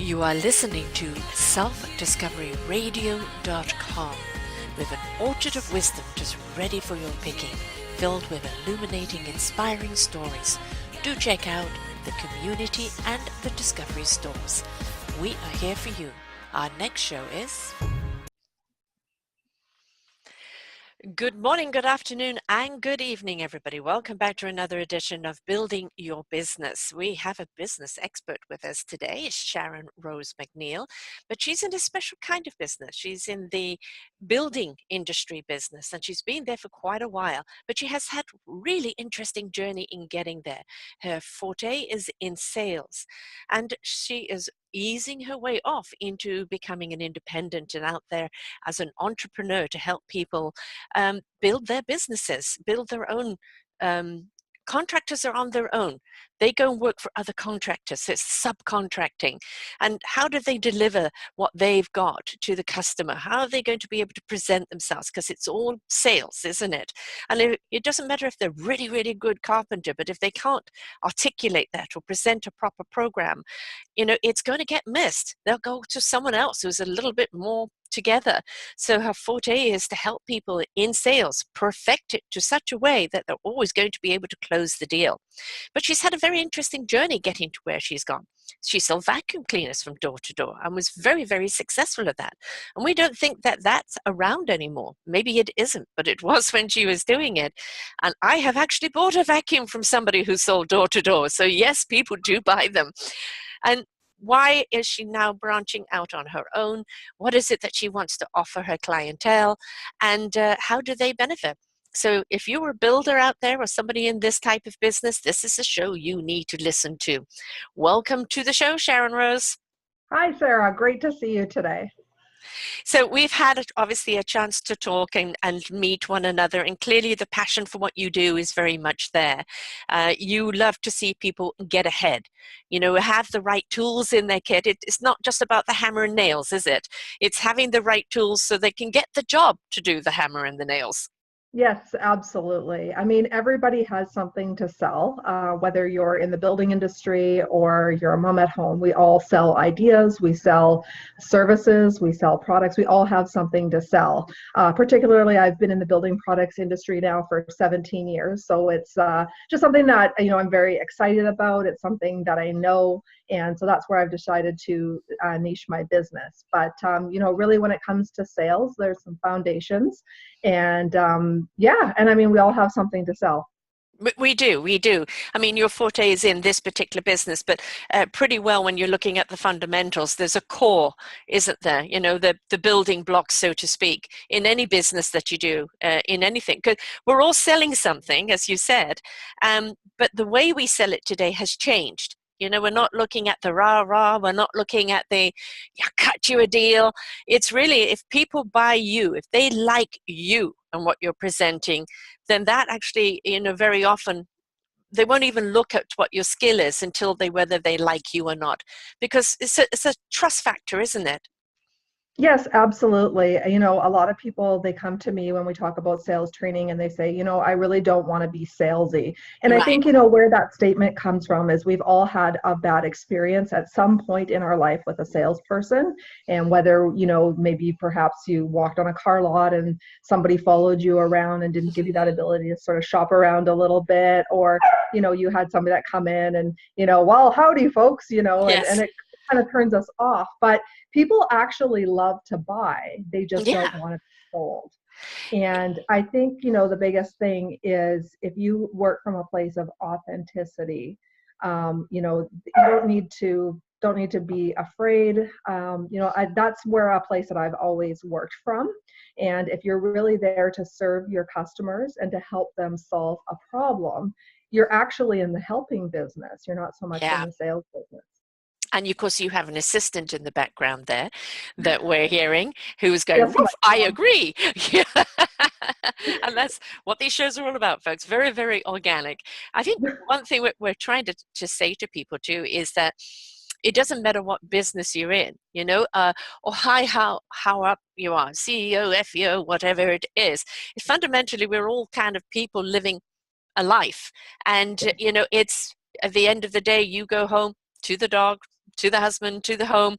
You are listening to selfdiscoveryradio.com with an orchard of wisdom just ready for your picking, filled with illuminating, inspiring stories. Do check out the community and the discovery stores. We are here for you. Our next show is... Good morning, good afternoon, and good evening, everybody. Welcome back to another edition of Building Your Business. We have a business expert with us today, Sharon-Rose McNeil, but she's in a special kind of business. She's in the building industry business, and she's been there for quite a while, but she has had really interesting journey in getting there. Her forte is in sales, and she is easing her way off into becoming an independent and out there as an entrepreneur to help people build their businesses, build their own. Contractors are on their own. They go and work for other contractors. It's subcontracting. And how do they deliver what they've got to the customer? How are they going to be able to present themselves? Because it's all sales, isn't it? And it doesn't matter if they're really, really good carpenter, but if they can't articulate that or present a proper program, it's going to get missed. They'll go to someone else who's a little bit more together. So her forte is to help people in sales perfect it to such a way that they're always going to be able to close the deal. But she's had a very interesting journey getting to where she's gone. She sold vacuum cleaners from door to door and was very, very successful at that. And we don't think that that's around anymore. Maybe it isn't, but it was when she was doing it. And I have actually bought a vacuum from somebody who sold door to door. So yes, people do buy them. And why is she now branching out on her own? What is it that she wants to offer her clientele? And how do they benefit? So if you're a builder out there or somebody in this type of business, this is a show you need to listen to. Welcome to the show, Sharon-Rose. Hi, Sarah. Great to see you today. So we've had obviously a chance to talk and meet one another, and clearly the passion for what you do is very much there. You love to see people get ahead, have the right tools in their kit. It's not just about the hammer and nails, is it? It's having the right tools so they can get the job to do the hammer and the nails. Yes, absolutely. I mean, everybody has something to sell, whether you're in the building industry or you're a mom at home. We all sell ideas, we sell services, we sell products. We all have something to sell. Particularly, I've been in the building products industry now for 17 years. So it's just something that, I'm very excited about. It's something that I know. And so that's where I've decided to niche my business. But, really when it comes to sales, there's some foundations. And we all have something to sell. We do. I mean, your forte is in this particular business, but pretty well when you're looking at the fundamentals, there's a core, isn't there? The building blocks, so to speak, in any business that you do, in anything. Because we're all selling something, as you said, but the way we sell it today has changed. We're not looking at the rah-rah. We're not looking at the, cut you a deal. It's really, if people buy you, if they like you and what you're presenting, then that actually, very often, they won't even look at what your skill is until whether they like you or not. Because it's a trust factor, isn't it? Yes, absolutely. A lot of people, they come to me when we talk about sales training and they say, I really don't want to be salesy. And Right. I think, where that statement comes from is we've all had a bad experience at some point in our life with a salesperson. And whether, maybe perhaps you walked on a car lot and somebody followed you around and didn't give you that ability to sort of shop around a little bit, or, you had somebody that come in and, well, howdy folks, Yes. and it kind of turns us off. But people actually love to buy. They just don't want to be sold. And I think, the biggest thing is if you work from a place of authenticity, you don't need to be afraid. That's where a place that I've always worked from. And if you're really there to serve your customers and to help them solve a problem, you're actually in the helping business. You're not so much in the sales business. And of course, you have an assistant in the background there that we're hearing who's going, Yes, I agree. And that's what these shows are all about, folks. Very, very organic. I think one thing we're trying to say to people too is that it doesn't matter what business you're in, or how up you are, CEO, FEO, whatever it is. Fundamentally, we're all kind of people living a life. And, it's at the end of the day, you go home to the dog, to the husband, to the home,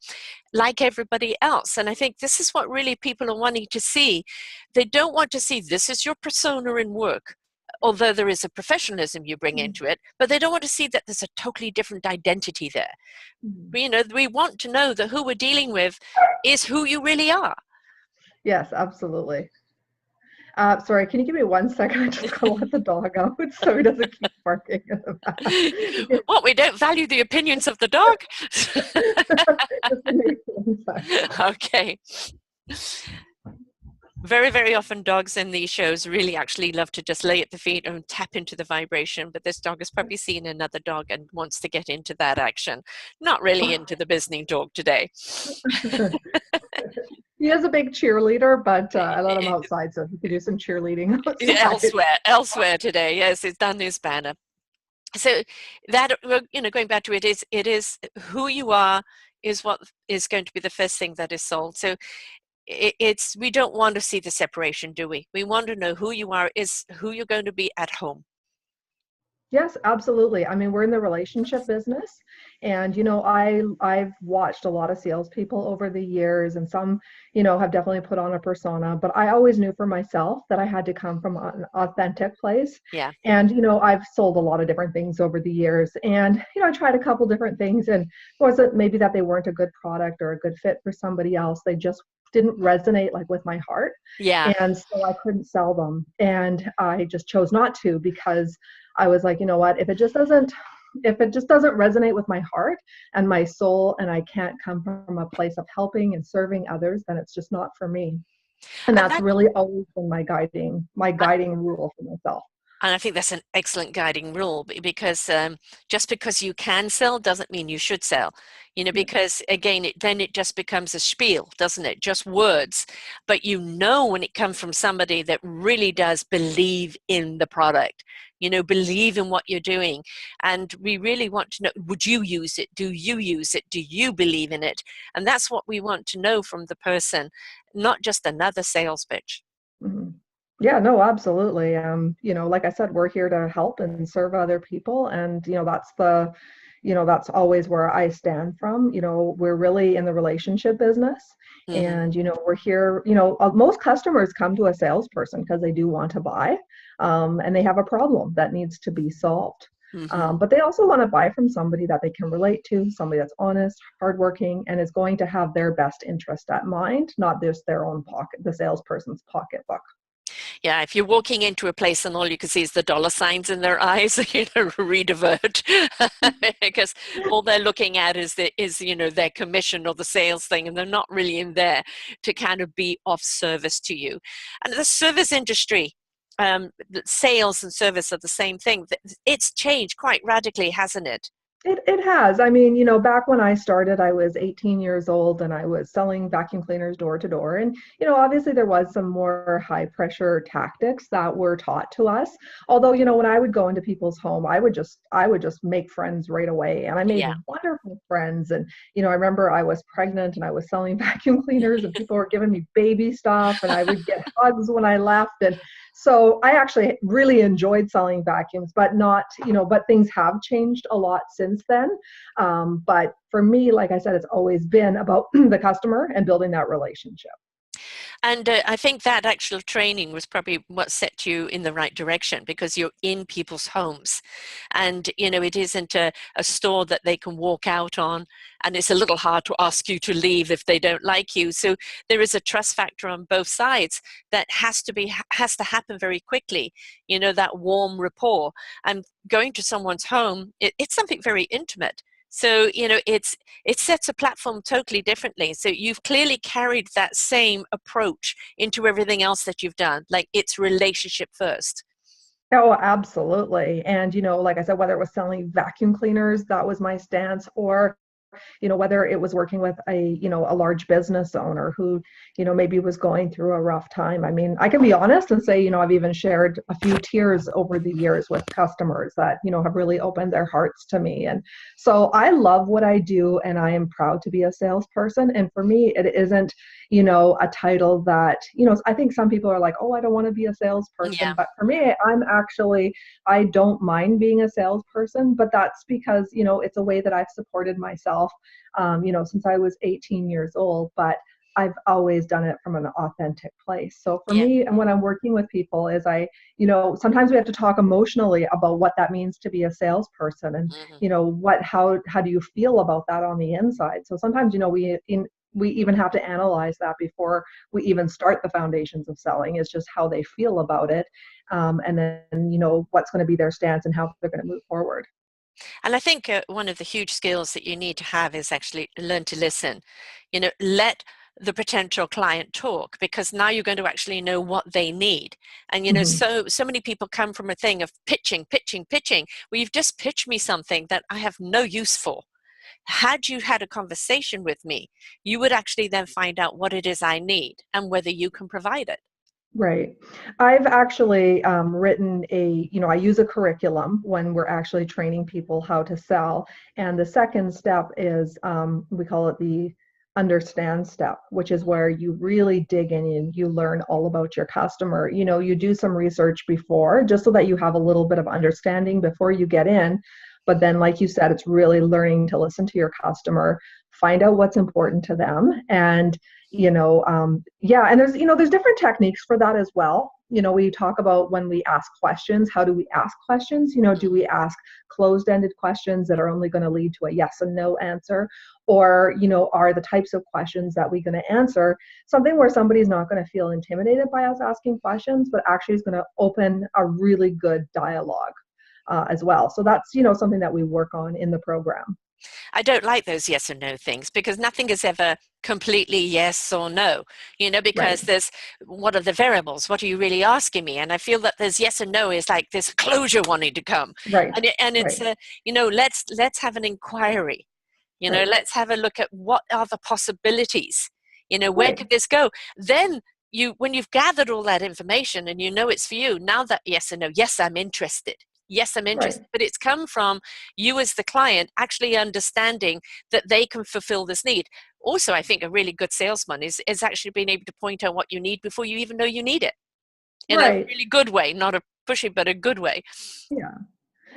like everybody else. And I think this is what really people are wanting to see. They don't want to see this is your persona in work, although there is a professionalism you bring into it, but they don't want to see that there's a totally different identity there. You know, we want to know that who we're dealing with is who you really are. Yes, absolutely. Sorry, can you give me 1 second? I'm just going to let the dog out so he doesn't keep barking in the back. What, we don't value the opinions of the dog? Okay. Very, very often dogs in these shows really actually love to just lay at the feet and tap into the vibration, but this dog has probably seen another dog and wants to get into that action. Not really into the business talk today. He is a big cheerleader, but I let him outside so he can do some cheerleading outside. Elsewhere today. Yes, it's done his banner. So that, you know, going back to it is who you are is what is going to be the first thing that is sold. So we don't want to see the separation, do we? We want to know who you are is who you're going to be at home. Yes, absolutely. I mean, we're in the relationship business, and you know, I've watched a lot of salespeople over the years, and some, you know, have definitely put on a persona. But I always knew for myself that I had to come from an authentic place. Yeah. And you know, I've sold a lot of different things over the years, and you know, I tried a couple different things, and it wasn't maybe that they weren't a good product or a good fit for somebody else. They just didn't resonate like with my heart. Yeah. And so I couldn't sell them, and I just chose not to, because I was like, you know what, if it just doesn't resonate with my heart and my soul, and I can't come from a place of helping and serving others, then it's just not for me. And that's really always been my guiding rule for myself. And I think that's an excellent guiding rule, because just because you can sell doesn't mean you should sell, you know, because again, then it just becomes a spiel, doesn't it? Just words. But you know, when it comes from somebody that really does believe in the product, you know, believe in what you're doing. And we really want to know, would you use it? Do you use it? Do you believe in it? And that's what we want to know from the person, not just another sales pitch. Mm-hmm. Yeah, no, absolutely. You know, like I said, we're here to help and serve other people. And, you know, that's always where I stand from. You know, we're really in the relationship business. Mm-hmm. And, you know, we're here, you know, most customers come to a salesperson because they do want to buy, and they have a problem that needs to be solved. Mm-hmm. But they also want to buy from somebody that they can relate to, somebody that's honest, hardworking, and is going to have their best interest at mind, not just their own pocket, the salesperson's pocketbook. Yeah, if you're walking into a place and all you can see is the dollar signs in their eyes, you know, redivert, because all they're looking at is you know, their commission or the sales thing, and they're not really in there to kind of be of service to you. And the service industry, sales and service are the same thing. It's changed quite radically, hasn't it? It has. I mean, you know, back when I started, I was 18 years old, and I was selling vacuum cleaners door to door. And, you know, obviously there was some more high pressure tactics that were taught to us. Although, you know, when I would go into people's home, I would just make friends right away. And I made wonderful friends. And, you know, I remember I was pregnant and I was selling vacuum cleaners, and people were giving me baby stuff, and I would get hugs when I left. And so I actually really enjoyed selling vacuums, but things have changed a lot since then. But for me, like I said, it's always been about the customer and building that relationship. And I think that actual training was probably what set you in the right direction, because you're in people's homes, and you know, it isn't a store that they can walk out on, and it's a little hard to ask you to leave if they don't like you. So there is a trust factor on both sides that has to happen very quickly. You know, that warm rapport, and going to someone's home, it's something very intimate. So, you know, it sets a platform totally differently. So you've clearly carried that same approach into everything else that you've done. Like, it's relationship first. Oh, absolutely. And, you know, like I said, whether it was selling vacuum cleaners, that was my stance, or you know, whether it was working with a large business owner who, you know, maybe was going through a rough time. I mean, I can be honest and say, you know, I've even shared a few tears over the years with customers that, you know, have really opened their hearts to me. And so I love what I do, and I am proud to be a salesperson. And for me, it isn't, a title that, I think some people are like, oh, I don't want to be a salesperson. Yeah. But for me, I don't mind being a salesperson, but that's because, it's a way that I've supported myself, since I was 18 years old. But I've always done it from an authentic place. So for Yeah. me, and when I'm working with people, is sometimes we have to talk emotionally about what that means to be a salesperson, and Hmm. how do you feel about that on the inside. So sometimes, we even have to analyze that before we even start the foundations of selling, is just how they feel about it, and then what's going to be their stance and how they're going to move forward. And I think one of the huge skills that you need to have is actually learn to listen. Let the potential client talk, because now you're going to actually know what they need. And Hmm. so many people come from a thing of pitching, pitching, pitching. Well, you've just pitched me something that I have no use for. Had you had a conversation with me, you would actually then find out what it is I need and whether you can provide it. Right. I've actually written I use a curriculum when we're actually training people how to sell. And the second step is, we call it the understand step, which is where you really dig in and you learn all about your customer. You do some research before, just so that you have a little bit of understanding before you get in. But then, like you said, it's really learning to listen to your customer, find out what's important to them, and yeah, and there's different techniques for that as well. We talk about when we ask questions, how do we ask questions? Do we ask closed-ended questions that are only going to lead to a yes and no answer? Or, are the types of questions that we're going to answer something where somebody's not going to feel intimidated by us asking questions, but actually is going to open a really good dialogue as well. So that's, something that we work on in the program. I don't like those yes or no things, because nothing is ever completely yes or no, Right, because there's, what are the variables? What are you really asking me? And I feel that there's yes and no is like this closure wanting to come. right, And right, it's let's have an inquiry. right, Let's have a look at what are the possibilities. Where right, could this go? Then when you've gathered all that information and it's for you, now that yes and no, yes, I'm interested. Yes, I'm right. interested. But it's come from you as the client actually understanding that they can fulfill this need. Also, I think a really good salesman is actually being able to point out what you need before you even know you need it, in a Right. really good way, not a pushy, but a good way. Yeah.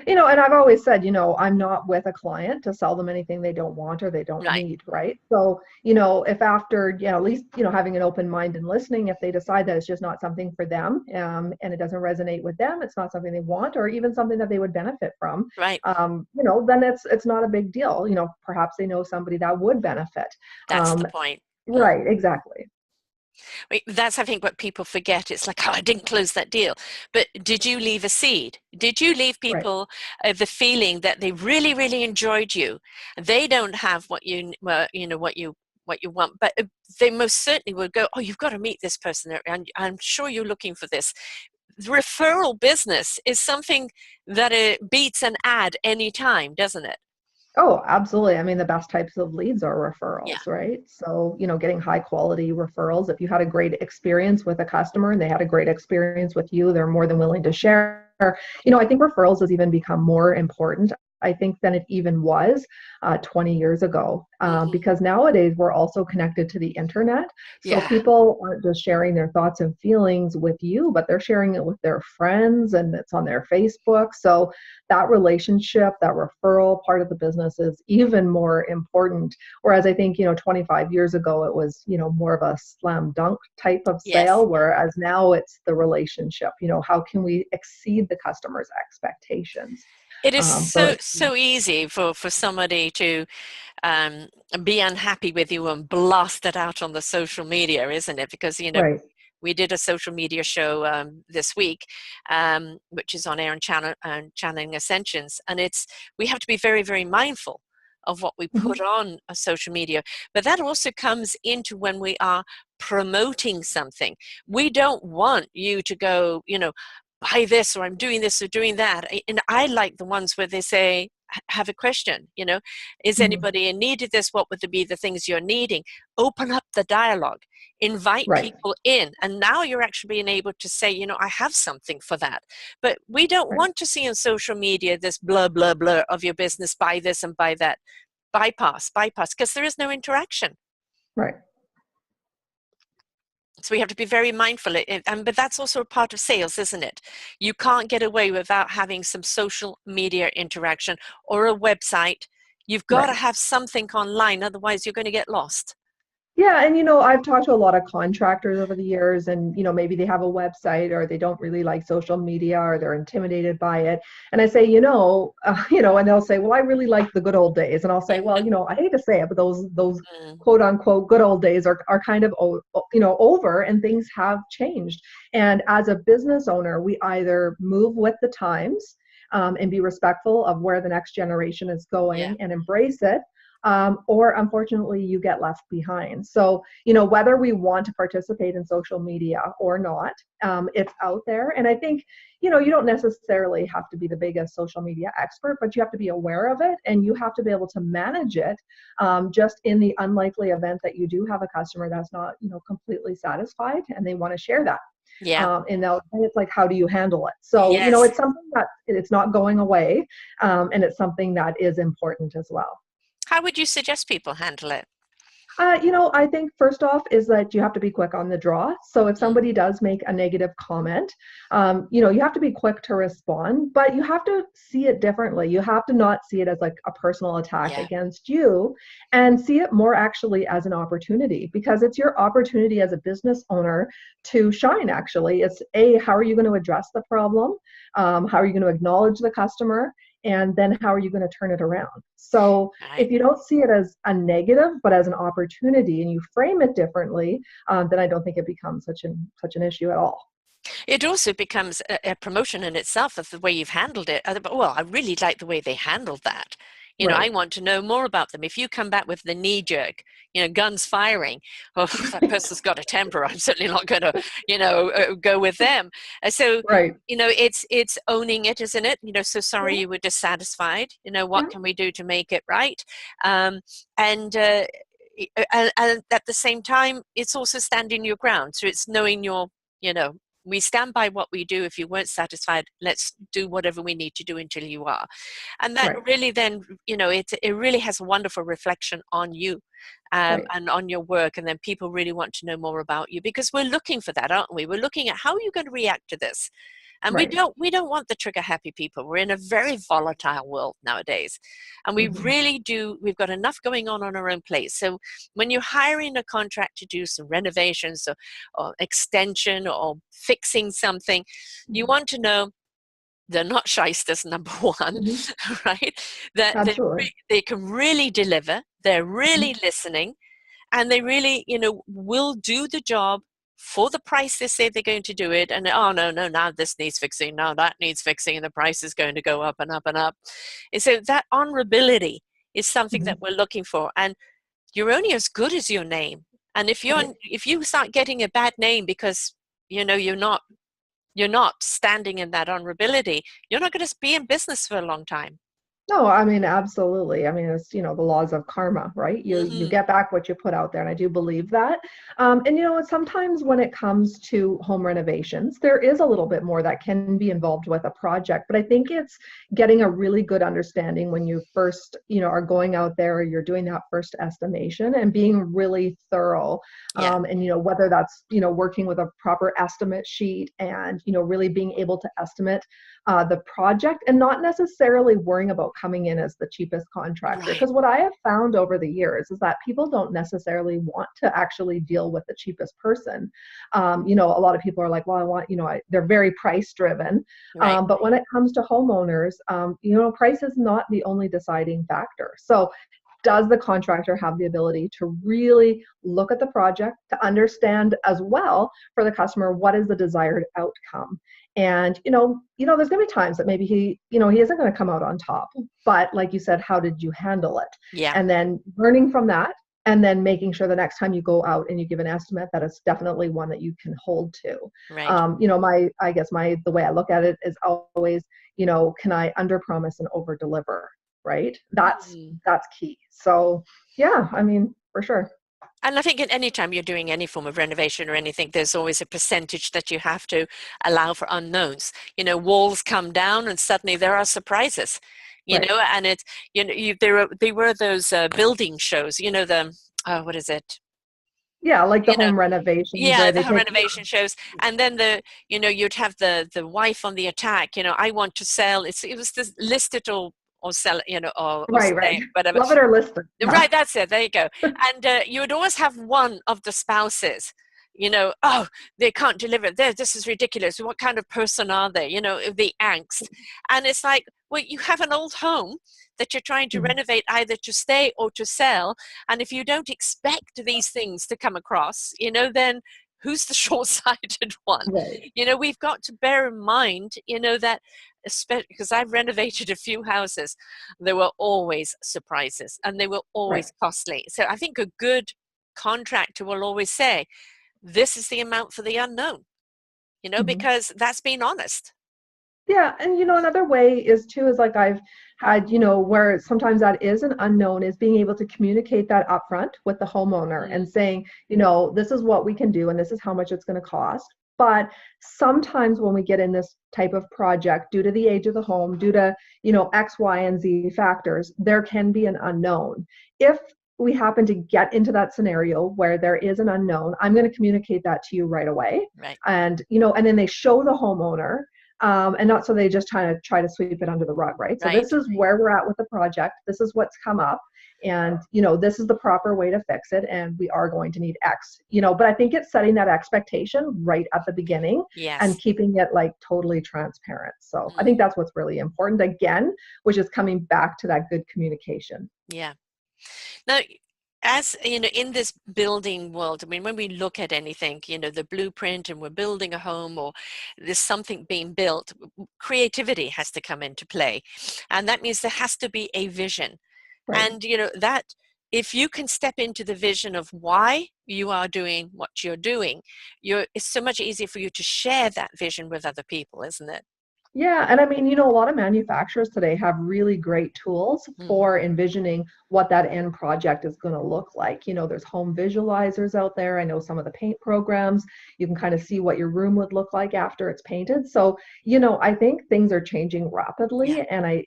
And I've always said, I'm not with a client to sell them anything they don't want or they don't Right. need, right? So, if after, at least, having an open mind and listening, if they decide that it's just not something for them, and it doesn't resonate with them, it's not something they want, or even something that they would benefit from, Right. then it's not a big deal. Perhaps they know somebody that would benefit. That's the Um, point. Mm. right, exactly. That's, I think, what people forget. It's like, oh, I didn't close that deal. But did you leave a seed? Did you leave Right. people the feeling that they really, really enjoyed you? They don't have what you want, but they most certainly would go, oh, you've got to meet this person, and I'm sure you're looking for this. The referral business is something that it beats an ad any time, doesn't it? Oh, absolutely. I mean, the best types of leads are Yeah. referrals, right? So, getting high quality referrals. If you had a great experience with a customer and they had a great experience with you, they're more than willing to share. I think referrals has even become more important, I think, than it even was 20 years ago. Hmm. Because nowadays we're also connected to the internet. So Yeah. people aren't just sharing their thoughts and feelings with you, but they're sharing it with their friends, and it's on their Facebook. So that relationship, that referral part of the business is even more important. Whereas I think, 25 years ago, it was, more of a slam dunk type of Yes. sale, whereas now it's the relationship. How can we exceed the customer's expectations? It is For so easy for somebody to um, be unhappy with you and blast it out on the social media, isn't it? Because right. we did a social media show this week, which is on air and channeling ascensions, and we have to be very, very mindful of what we put Mhm. on a social media. But that also comes into when we are promoting something. We don't want you to go, buy this, or I'm doing this or doing that. And I like the ones where they say, have a question, is Mhm. anybody in need of this? What would be the things you're needing? Open up the dialogue, invite Right. people in. And now you're actually being able to say, I have something for that. But we don't Right. want to see on social media this blah, blah, blah of your business, buy this and buy that. Bypass, because there is no interaction. Right. So we have to be very mindful. But that's also a part of sales, isn't it? You can't get away without having some social media interaction or a website. You've got to Right. have something online, otherwise you're going to get lost. Yeah, and I've talked to a lot of contractors over the years, and maybe they have a website or they don't really like social media or they're intimidated by it. And I say, and they'll say, well, I really like the good old days. And I'll say, well, I hate to say it, but those Mm, quote unquote good old days are kind of over, and things have changed. And as a business owner, we either move with the times, and be respectful of where the next generation is yeah, going and embrace it, or unfortunately you get left behind. So, whether we want to participate in social media or not, it's out there. And I think, you don't necessarily have to be the biggest social media expert, but you have to be aware of it and you have to be able to manage it, just in the unlikely event that you do have a customer that's not, completely satisfied and they want to share that. yeah, And it's like, how do you handle it? So, yes. it's something that it's not going away, and it's something that is important as well. How would you suggest people handle it? I think first off is that you have to be quick on the draw. So if Mm, somebody does make a negative comment, you have to be quick to respond, but you have to see it differently. You have to not see it as like a personal attack yeah, against you, and see it more actually as an opportunity, because it's your opportunity as a business owner to shine. Actually, it's how are you going to address the problem? How are you going to acknowledge the customer? And then how are you going to turn it around? So right. if you don't see it as a negative, but as an opportunity, and you frame it differently, then I don't think it becomes such an issue at all. It also becomes a promotion in itself of the way you've handled it. Well, I really like the way they handled that. I Right. want to know more about them. If you come back with the knee jerk, guns firing, oh, that person's got a temper. I'm certainly not going to, go with them. So, Right. it's owning it, isn't it? So sorry Yeah. you were dissatisfied. What Yeah. can we do to make it right? Um, and and at the same time, it's also standing your ground. So it's knowing you know, we stand by what we do. If you weren't satisfied, let's do whatever we need to do until you are. And that Right. really then, it really has a wonderful reflection on you, Right. and on your work. And then people really want to know more about you, because we're looking for that, aren't we? We're looking at how are you going to react to this? And we Right. don't want the trigger happy people. We're in a very volatile world nowadays. And we Hmm. really do, we've got enough going on our own plate. So when you're hiring a contract to do some renovations, or extension, or fixing something, you want to know they're not shysters, number one, Hmm. right? That Absolutely. they can really deliver, they're Mhm. really listening, and they really, will do the job for the price they say they're going to do it. And oh no, no, now this needs fixing, now that needs fixing, and the price is going to go up and up and up. And so that honorability is something that Mhm. we're looking for. And you're only as good as your name. And Right. if you start getting a bad name because you're not standing in that honorability, you're not going to be in business for a long time. No, I mean, absolutely. I mean, it's, the laws of karma, right? You Hmm. get back what you put out there, and I do believe that. And sometimes when it comes to home renovations, there is a little bit more that can be involved with a project. But I think it's getting a really good understanding when you first, are going out there, you're doing that first estimation and being really thorough. Yeah, And whether that's, working with a proper estimate sheet, and really being able to estimate the project, and not necessarily worrying about coming in as the cheapest contractor. right. Because what I have found over the years is that people don't necessarily want to actually deal with the cheapest person. A lot of people are like, well, I want, they're very price driven. Right. But when it comes to homeowners, price is not the only deciding factor. So does the contractor have the ability to really look at the project, to understand as well for the customer what is the desired outcome? And there's going to be times that maybe he isn't going to come out on top, but like you said, how did you handle it? Yeah. And then learning from that, and then making sure the next time you go out and you give an estimate that it's definitely one that you can hold to. Right. I guess the way I look at it is always, can I under promise and over deliver? Right? Mm. That's key. So yeah, I mean, for sure. And I think at any time you're doing any form of renovation or anything, there's always a percentage that you have to allow for unknowns. Walls come down and suddenly there are surprises. Right. And it's there were those building shows. What is it? Yeah, like the you know. home renovations, Yeah, right? the They home take, renovation shows, and then you'd have the wife on the attack. I want to sell. It was this list it or sell it, or right, right. stay, whatever. Love it or list it. Yeah. Right, that's it. There you go. And you would always have one of the spouses, oh, they can't deliver. This is ridiculous. What kind of person are they? The angst. And it's like, well, you have an old home that you're trying to Mhm. renovate either to stay or to sell. And if you don't expect these things to come across, then who's the short-sighted one? Right. We've got to bear in mind, that especially because I've renovated a few houses, there were always surprises and they were Right. always costly. So I think a good contractor will always say, this is the amount for the unknown, Mhm. because that's being honest. Yeah, and another way is too is like I've had, where sometimes that is an unknown is being able to communicate that upfront with the homeowner Mm, and saying, this is what we can do and this is how much it's going to cost. But sometimes when we get in this type of project, due to the age of the home, due to, X, Y, and Z factors, there can be an unknown. If we happen to get into that scenario where there is an unknown, I'm going to communicate that to you right away. right. And, and then they show the homeowner and not so they just try to sweep it under the rug, right? So Right. this is where we're at with the project. This is what's come up, and this is the proper way to fix it, and we are going to need X. But I think it's setting that expectation right at the beginning and Yes. keeping it like totally transparent. So I Mm, think that's what's really important again, which is coming back to that good communication. yeah. Now, as in this building world, I mean, when we look at anything, the blueprint and we're building a home or there's something being built, creativity has to come into play. And that means there has to be a vision. Right. And, that if you can step into the vision of why you are doing what you're doing, it's so much easier for you to share that vision with other people, isn't it? Yeah, and I mean, a lot of manufacturers today have really great tools Mm, for envisioning what that end project is going to look like. There's home visualizers out there. I know some of the paint programs. You can kind of see what your room would look like after it's painted. So, I think things are changing yeah. rapidly. And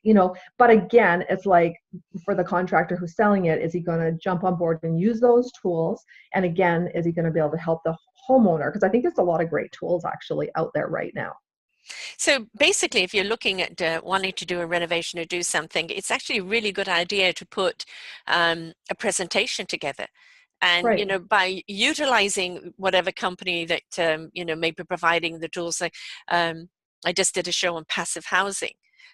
but again, it's like for the contractor who's selling it, is he going to jump on board and use those tools? And again, is he going to be able to help the homeowner? Because I think there's a lot of great tools actually out there right now. So basically, if you're looking at wanting to do a renovation or do something, it's actually a really good idea to put a presentation together. And, Right, by utilizing whatever company that, may be providing the tools, like I just did a show on passive housing.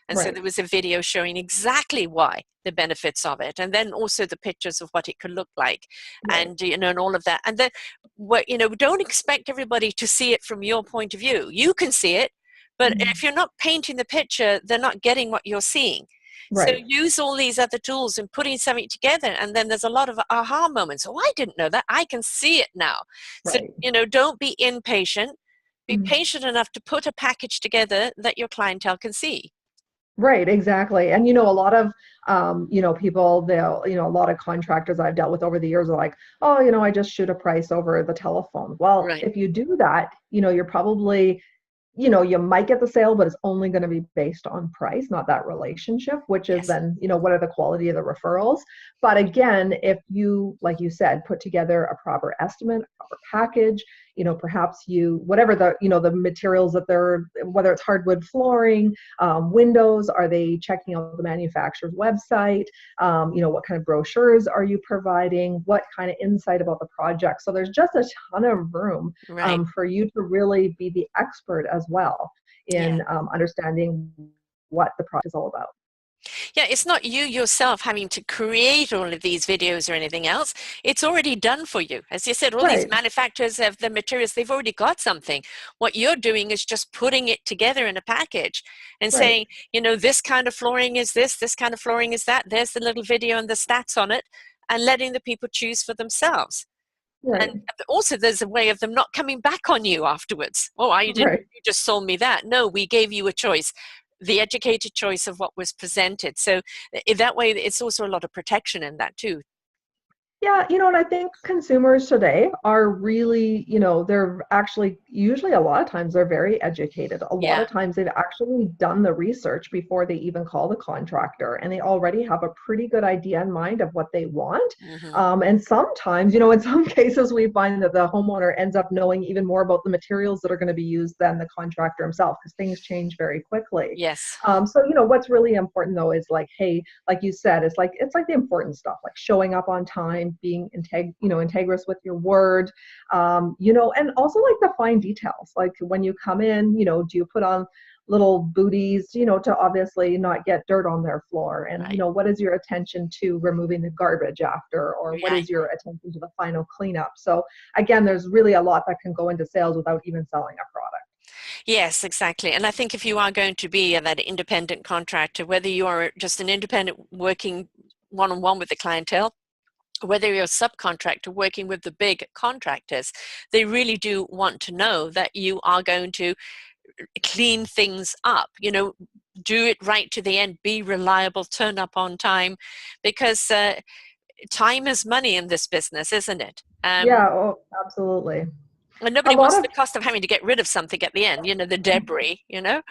And so right, there was a video showing exactly why the benefits of it, and then also the pictures of what it could look like, right. and and all of that. And then, don't expect everybody to see it from your point of view. You can see it, but Mhm. if you're not painting the picture, they're not getting what you're seeing. So Right, use all these other tools and putting something together, and then there's a lot of aha moments. Oh, I didn't know that. I can see it now. So, right. don't be impatient. Be Mhm. patient enough to put a package together that your clientele can see. Right, exactly. And a lot of people, a lot of contractors I've dealt with over the years are like, oh, I just shoot a price over the telephone. Well, Right. if you do that, you're probably you might get the sale, but it's only going to be based on price, not that relationship, which is Yes. then, what are the quality of the referrals? But again, if you, like you said, put together a proper estimate, a proper package, perhaps whatever the materials that they're, whether it's hardwood flooring, windows, are they checking out the manufacturer's website? What kind of brochures are you providing? What kind of insight about the project? So there's just a ton of room Right. for you to really be the expert as well Yeah. in understanding what the project is all about. Yeah, it's not you yourself having to create all of these videos or anything else. It's already done for you. As you said, all these Right, manufacturers have the materials, they've already got something. What you're doing is just putting it together in a package and right, saying, this kind of flooring is this kind of flooring is that. There's the little video and the stats on it, and letting the people choose for themselves. right, And also there's a way of them not coming back on you afterwards. Oh, I didn't, right. you just sold me that. No, we gave you a choice, the educated choice of what was presented. So that way it's also a lot of protection in that too. Yeah, and I think consumers today are really, they're actually usually a lot of times they're very educated. A lot Yeah. of times they've actually done the research before they even call the contractor, and they already have a pretty good idea in mind of what they want. Hmm. And sometimes, in some cases, we find that the homeowner ends up knowing even more about the materials that are going to be used than the contractor himself, because things change very quickly. Yes. So, what's really important though is like, hey, like you said, it's like the important stuff, like showing up on time, being integrous with your word, and also like the fine details, like when you come in, do you put on little booties, to obviously not get dirt on their floor, and Right. what is your attention to removing the garbage after, or what Right. is your attention to the final cleanup. So again, there's really a lot that can go into sales without even selling a product. Yes, exactly. And I think if you are going to be that independent contractor, whether you are just an independent working one-on-one with the clientele, whether you're a subcontractor working with the big contractors, they really do want to know that you are going to clean things up, do it right to the end, be reliable, turn up on time, because time is money in this business, isn't it? Yeah, oh, absolutely. And A nobody lot wants of the cost of having to get rid of something at the end, the debris. Yeah,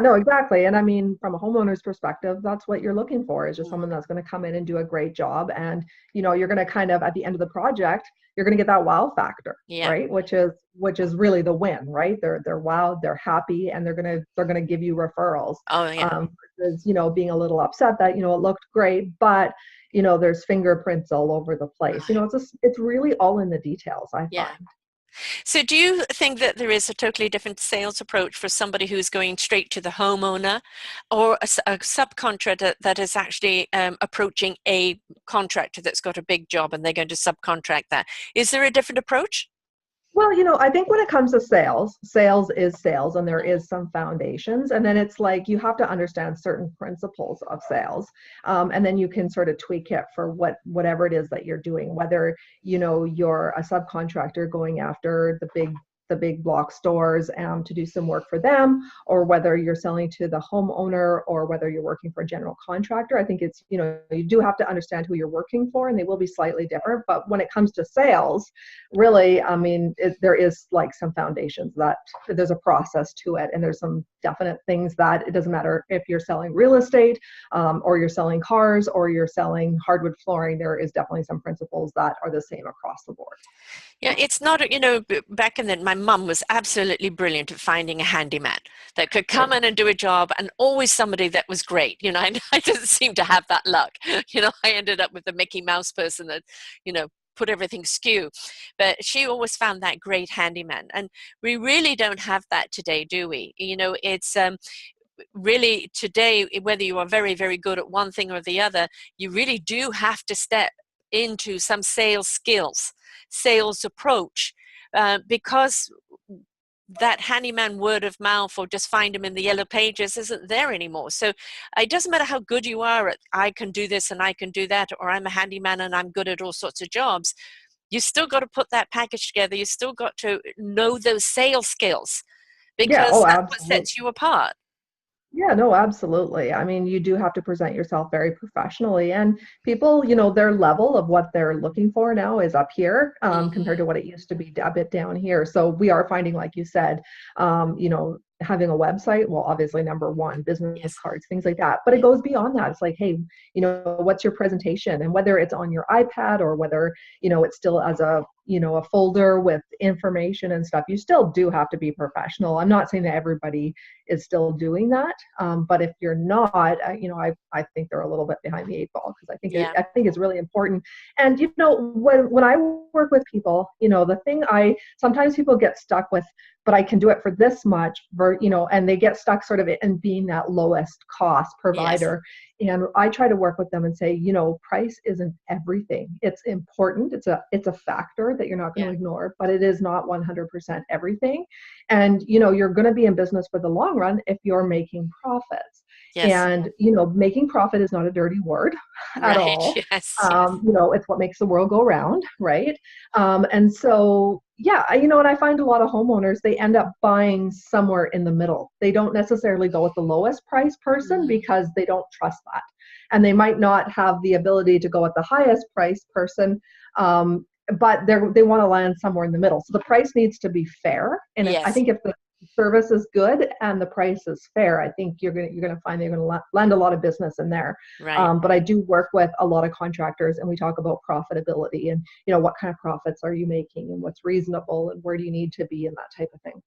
no, exactly. And I mean, from a homeowner's perspective, that's what you're looking for, is just Mhm. someone that's going to come in and do a great job. And, you're going to kind of at the end of the project, you're going to get that wow factor, Yeah. right? Which is really the win, right? They're wowed, they're happy, and they're going to give you referrals. Oh, yeah. Versus, being a little upset that, it looked great, but there's fingerprints all over the place. Right. It's really all in the details, I Yeah. find. So do you think that there is a totally different sales approach for somebody who's going straight to the homeowner, or a subcontractor that is actually approaching a contractor that's got a big job and they're going to subcontract that? Is there a different approach? Well, I think when it comes to sales, sales is sales, and there Mhm. is some foundations. And then it's like you have to understand certain principles of sales, and then you can sort of tweak it for whatever it is that you're doing. Whether you're a subcontractor going after the big block stores, to do some work for them, or whether you're selling to the homeowner, or whether you're working for a general contractor. I think it's you do have to understand who you're working for, and they will be slightly different. But when it comes to sales, really, I mean, there is like some foundations that there's a process to it, and there's some definite things that it doesn't matter if you're selling real estate, or you're selling cars, or you're selling hardwood flooring. There is definitely some principles that are the same across the board. Yeah, it's not, back in then, my mum was absolutely brilliant at finding a handyman that could come Right. in and do a job, and always somebody that was great. I didn't seem to have that luck. I ended up with the Mickey Mouse person that, put everything skew. But she always found that great handyman. And we really don't have that today, do we? It's really today, whether you are very, very good at one thing or the other, you really do have to step into some sales skills, sales approach, because that handyman word of mouth, or just find them in the yellow pages, isn't there anymore. So it doesn't matter how good you are at, I can do this and I can do that, or I'm a handyman and I'm good at all sorts of jobs. You still got to put that package together. You still got to know those sales skills, Yeah, because oh, that's what absolutely. sets you apart. Yeah, no, absolutely. I mean, you do have to present yourself very professionally, and people, their level of what they're looking for now is up here, compared Hmm. to what it used to be a bit down here. So we are finding, like you said, having a website, well, obviously number one, business Yes. cards, things like that. But it goes beyond that. It's like, hey, what's your presentation? And whether it's on your iPad, or whether, it's still as a folder with information and stuff, you still do have to be professional. I'm not saying that everybody is still doing that. But if you're not, I think they're a little bit behind the eight ball, because Yeah. I think it's really important. And when I work with people, the thing I sometimes people get stuck with, but I can do it for this much, and they get stuck sort of in being that lowest cost Yes. provider. And I try to work with them and say, price isn't everything. It's important. It's a factor that you're not going Yeah. to ignore, but it is not 100% everything. And, you know, you're going to be in business for the long run if you're making profits. Yes. And, you know, making profit is not a dirty word at Right. all. Yes. Yes. You know, it's what makes the world go round, right? And so, yeah, you know, and I find a lot of homeowners, they end up buying somewhere in the middle. They don't necessarily go with the lowest price person Mm. because they don't trust that. And they might not have the ability to go with the highest price person, but they want to land somewhere in the middle. So the price needs to be fair. And I Yes. think if the service is good and the price is fair, I think you're gonna find they're gonna land a lot of business in there. Right. But I do work with a lot of contractors, and we talk about profitability and, you know, what kind of profits are you making and what's reasonable and where do you need to be and that type of thing.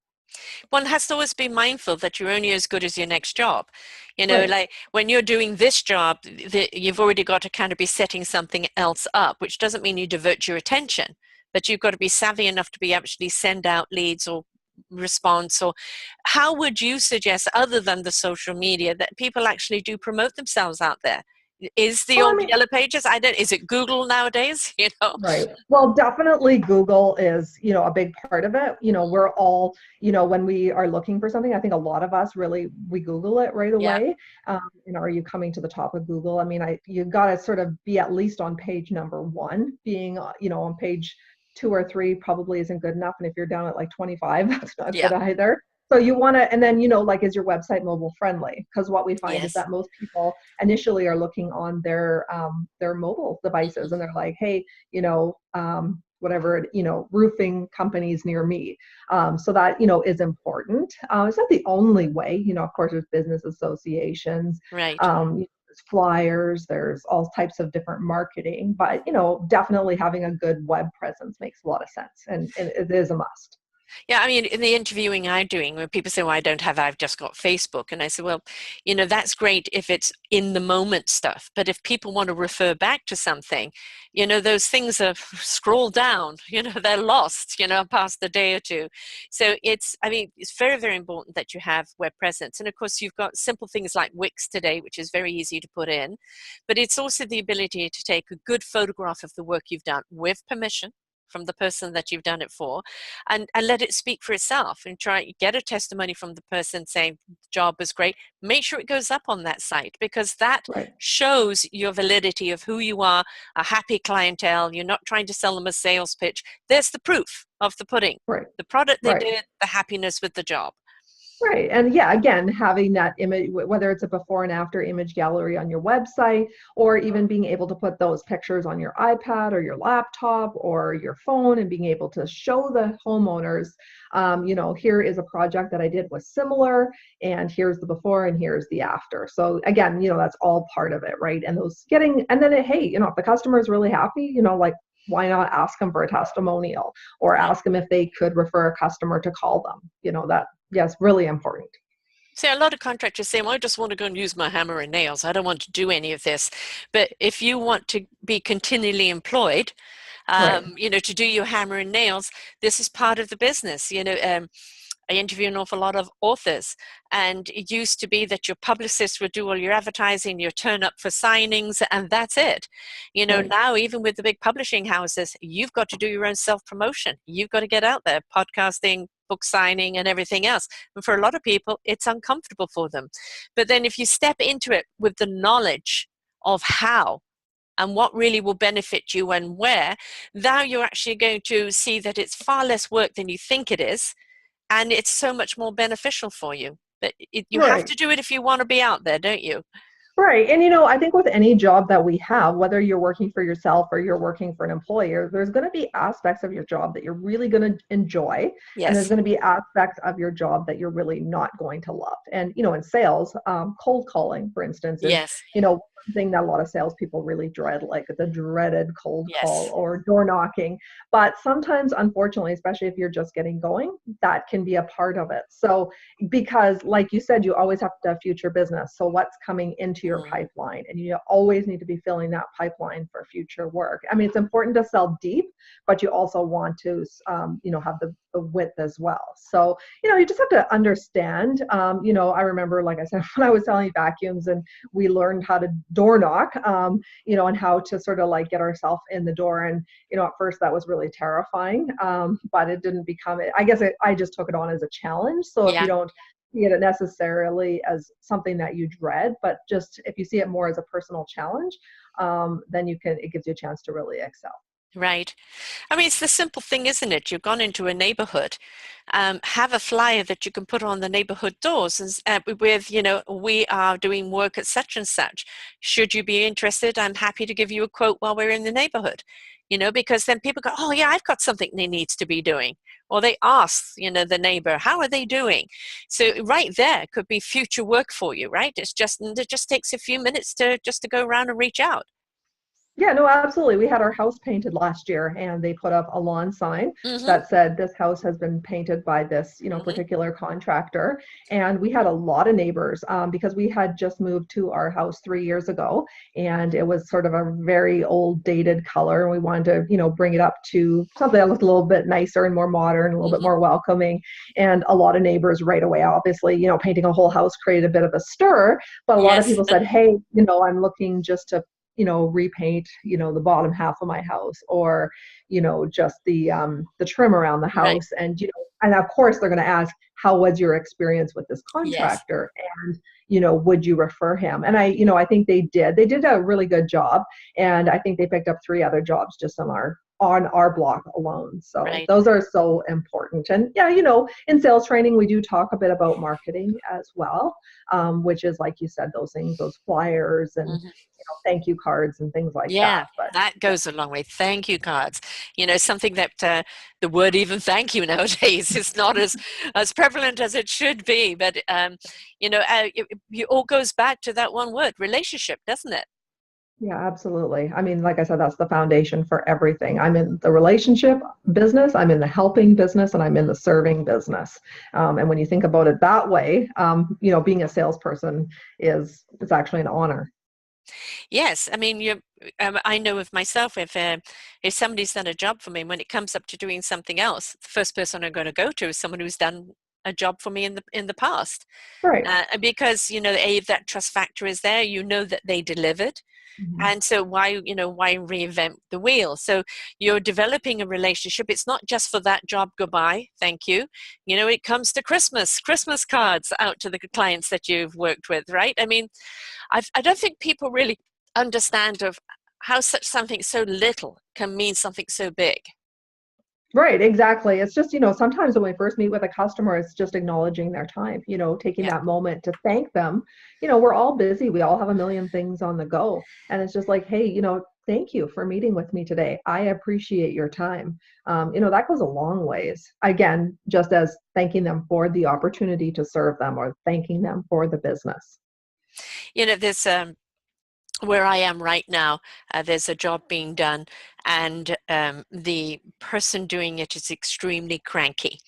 One has to always be mindful that you're only as good as your next job. You know, Right. like when you're doing this job, you've already got to kind of be setting something else up, which doesn't mean you divert your attention, but you've got to be savvy enough to be actually send out leads or response. Or how would you suggest, other than the social media, that people actually do promote themselves out there? Is the Well, I old mean, yellow pages, I don't, is it Google nowadays? You know? right. Well, definitely Google is, you know, a big part of it. You know, we're all, you know, when we are looking for something, I think a lot of us really, we Google it right Yeah. away. You know, are you coming to the top of Google? I mean, you got to sort of be at least on page number one. Being, you know, on page 2 or 3 probably isn't good enough. And if you're down at like 25, that's not Yeah. good either. So you want to, and then, you know, like, is your website mobile friendly? Because what we find is Yes. that most people initially are looking on their mobile devices, and they're like, hey, you know, whatever, you know, roofing companies near me. So that, you know, is important. It's not the only way, you know, of course, there's business associations, Right. there's flyers, there's all types of different marketing, but, you know, definitely having a good web presence makes a lot of sense, and it is a must. Yeah, I mean, in the interviewing I'm doing, when people say, well, I've just got Facebook. And I say, well, you know, that's great if it's in the moment stuff. But if people want to refer back to something, you know, those things are scroll down, you know, they're lost, you know, past a day or two. So I mean, it's very, very important that you have web presence. And of course, you've got simple things like Wix today, which is very easy to put in. But it's also the ability to take a good photograph of the work you've done with permission from the person that you've done it for, and let it speak for itself, and try get a testimony from the person saying the job was great. Make sure it goes up on that site, because that Right. shows your validity of who you are, a happy clientele. You're not trying to sell them a sales pitch. There's the proof of the pudding, Right. the product they Right. did, the happiness with the job. Right. And yeah, again, having that image, whether it's a before and after image gallery on your website, or even being able to put those pictures on your iPad or your laptop or your phone, and being able to show the homeowners, you know, here is a project that I did was similar, and here's the before and here's the after. So again, you know, that's all part of it, right? And those and then hey, you know, if the customer is really happy, you know, like, why not ask them for a testimonial, or Right. ask them if they could refer a customer to call them? You know, that, yes, really important. See, a lot of contractors say, well, I just want to go and use my hammer and nails. I don't want to do any of this. But if you want to be continually employed, Right. you know, to do your hammer and nails, this is part of the business. You know, I interview an awful lot of authors, and it used to be that your publicist would do all your advertising, your turn up for signings, and that's it. You know, Right. now even with the big publishing houses, you've got to do your own self-promotion. You've got to get out there, podcasting, book signing, and everything else. And for a lot of people, it's uncomfortable for them. But then if you step into it with the knowledge of how and what really will benefit you and where, now you're actually going to see that it's far less work than you think it is, and it's so much more beneficial for you. But you have Right. to do it if you want to be out there, don't you? Right. And, you know, I think with any job that we have, whether you're working for yourself or you're working for an employer, there's going to be aspects of your job that you're really going to enjoy. And there's Yes. going to be aspects of your job that you're really not going to love. And, you know, in sales, cold calling, for instance, is, Yes. you know, one thing that a lot of salespeople really dread, like the dreaded cold call Yes. or door knocking. But sometimes, unfortunately, especially if you're just getting going, that can be a part of it. So, because like you said, you always have to have future business. So what's coming into your Mm. pipeline, and you always need to be filling that pipeline for future work. I mean, it's important to sell deep, but you also want to, you know, have the width as well. So, you know, you just have to understand, you know, I remember, like I said, when I was selling vacuums and we learned how to door knock, and how to sort of like get ourselves in the door. And, at first that was really terrifying, but it didn't become it. I just took it on as a challenge. So if you Yeah. don't see it necessarily as something that you dread, but just if you see it more as a personal challenge, then it gives you a chance to really excel. Right. I mean, it's the simple thing, isn't it? You've gone into a neighborhood, have a flyer that you can put on the neighborhood doors with, we are doing work at such and such. Should you be interested? I'm happy to give you a quote while we're in the neighborhood, because then people go, oh yeah, I've got something they needs to be doing. Or they ask, the neighbor, how are they doing? So right there could be future work for you, right? It just takes a few minutes to go around and reach out. Yeah, no, absolutely. We had our house painted last year, and they put up a lawn sign Mm-hmm. that said, "This house has been painted by this, Mm-hmm. particular contractor." And we had a lot of neighbors, because we had just moved to our house 3 years ago, and it was sort of a very old, dated color. And we wanted to, bring it up to something that looked a little bit nicer and more modern, a little bit Mm-hmm. more welcoming. And a lot of neighbors right away, obviously, painting a whole house created a bit of a stir. But a lot of Yes. people said, "Hey, I'm looking just to repaint, the bottom half of my house, or, just the trim around the Right. house." And, and of course they're going to ask, how was your experience with this Yes. contractor? And, would you refer him? And I think they did a really good job. And I think they picked up 3 other jobs just on our block alone. So Right. those are so important. And yeah, in sales training, we do talk a bit about marketing as well, which is, like you said, those things, those flyers and, Mhm. thank you cards and things like that. Yeah, But that yeah, goes a long way. Thank you cards. Something that the word even thank you nowadays is not as prevalent as it should be. But it all goes back to that one word, relationship, doesn't it? yeah, absolutely. I mean, like I said, that's the foundation for everything. I'm in the relationship business, I'm in the helping business, and I'm in the serving business. And when you think about it that way, being a salesperson is actually an honor. Yes, I mean, I know of myself, if somebody's done a job for me, when it comes up to doing something else, the first person I'm going to go to is someone who's done a job for me in the past, Right. because that trust factor is there. You know that they delivered. Mhm. And so why reinvent the wheel? So you're developing a relationship. It's not just for that job. Goodbye, thank you. It comes to Christmas cards out to the clients that you've worked with, right? I mean, I don't think people really understand of how such something so little can mean something so big. Right, exactly. It's just, sometimes when we first meet with a customer, it's just acknowledging their time, taking Yeah. that moment to thank them. We're all busy. We all have a million things on the go. And it's just like, hey, thank you for meeting with me today. I appreciate your time. That goes a long ways. Again, just as thanking them for the opportunity to serve them, or thanking them for the business. There's where I am right now, there's a job being done, and the person doing it is extremely cranky.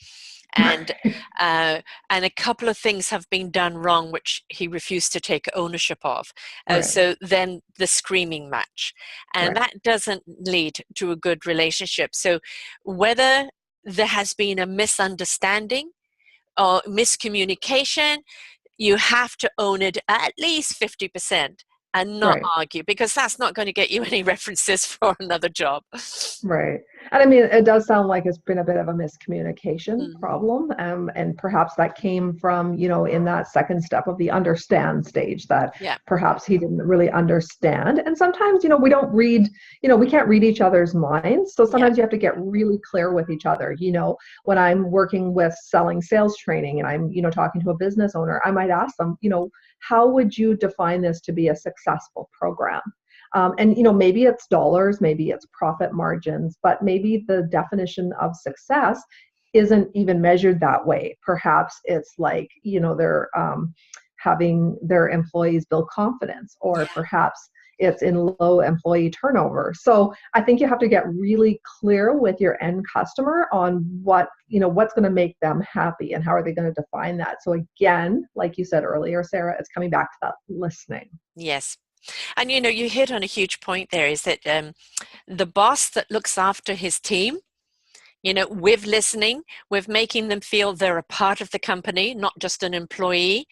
And a couple of things have been done wrong, which he refused to take ownership of. Right, So then the screaming match, and right, that doesn't lead to a good relationship. So whether there has been a misunderstanding or miscommunication, you have to own it at least 50% and not right. argue, because that's not going to get you any references for another job. Right. And I mean, it does sound like it's been a bit of a miscommunication Mhm. problem. And perhaps that came from, in that second step of the understand stage, that Yeah. perhaps he didn't really understand. And sometimes, we don't read, we can't read each other's minds. So Yeah. sometimes you have to get really clear with each other. When I'm working with selling sales training and I'm, talking to a business owner, I might ask them, how would you define this to be a successful program? And maybe it's dollars, maybe it's profit margins, but maybe the definition of success isn't even measured that way. Perhaps it's like, they're having their employees build confidence, or Yeah. perhaps it's in low employee turnover. So I think you have to get really clear with your end customer on what's going to make them happy and how are they going to define that. So again, like you said earlier, Sarah, it's coming back to that listening. Yes. And you hit on a huge point there, is that the boss that looks after his team, with listening, with making them feel they're a part of the company, not just an employee.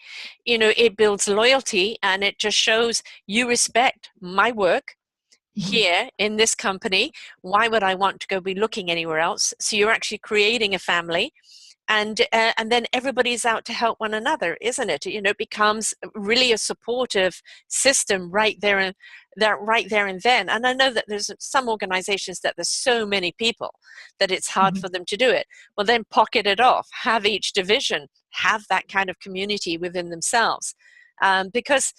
It builds loyalty, and it just shows you respect my work here in this company. Why would I want to go be looking anywhere else? So you're actually creating a family, and then everybody's out to help one another, isn't it? It becomes really a supportive system right there and then. And I know that there's some organizations that there's so many people that it's hard for them to do it. Well, then pocket it off, have each division have that kind of community within themselves, because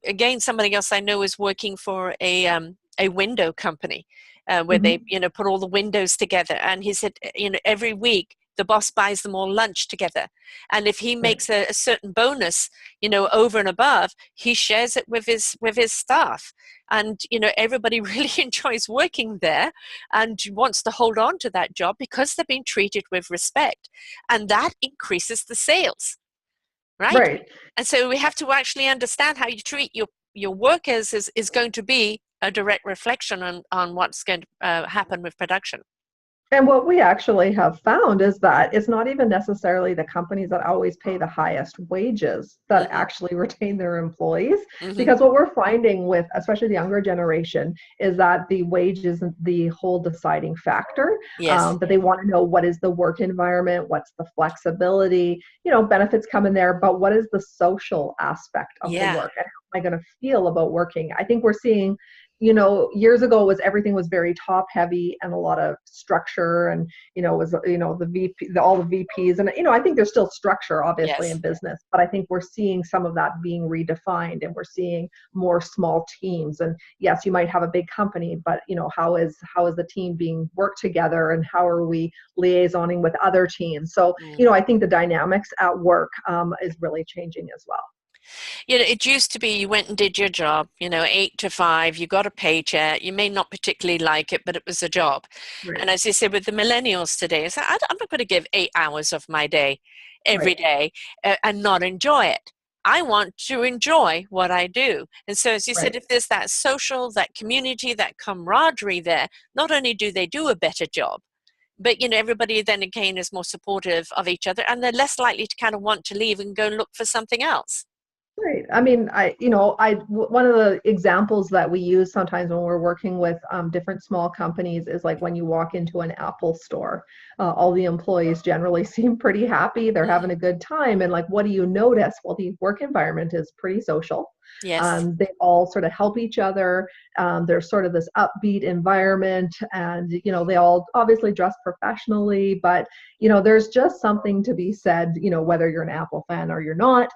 again, somebody else I know is working for a window company, where they put all the windows together, and he said every week the boss buys them all lunch together, and if he makes a certain bonus over and above, he shares it with his staff, and everybody really enjoys working there and wants to hold on to that job because they're being treated with respect, and that increases the sales. Right? And so we have to actually understand how you treat your workers is going to be a direct reflection on what's going to happen with production. And what we actually have found is that it's not even necessarily the companies that always pay the highest wages that actually retain their employees. Because what we're finding with, especially the younger generation, is that the wage isn't the whole deciding factor. Yes. That they want to know what is the work environment, what's the flexibility, benefits come in there, but what is the social aspect of the work, and how am I going to feel about working? I think we're seeing, years ago everything was very top heavy and a lot of structure, and was the VP, all the VPs, and I think there's still structure obviously in business, but I think we're seeing some of that being redefined, and we're seeing more small teams. And yes, you might have a big company, but how is the team being worked together, and how are we liaisoning with other teams? So I think the dynamics at work is really changing as well. It used to be you went and did your job, 8 to 5, you got a paycheck. You may not particularly like it, but it was a job. Right. And as you said, with the millennials today, it's like, I'm not going to give 8 hours of my day every day and not enjoy it. I want to enjoy what I do. And so, as you said, if there's that social, that community, that camaraderie there, not only do they do a better job, but everybody then again is more supportive of each other, and they're less likely to kind of want to leave and go look for something else. Right. I mean, one of the examples that we use sometimes when we're working with different small companies is like when you walk into an Apple store, all the employees generally seem pretty happy. They're having a good time. And like, what do you notice? Well, the work environment is pretty social. Yes. They all sort of help each other. There's sort of this upbeat environment, and they all obviously dress professionally, but there's just something to be said, whether you're an Apple fan or you're not,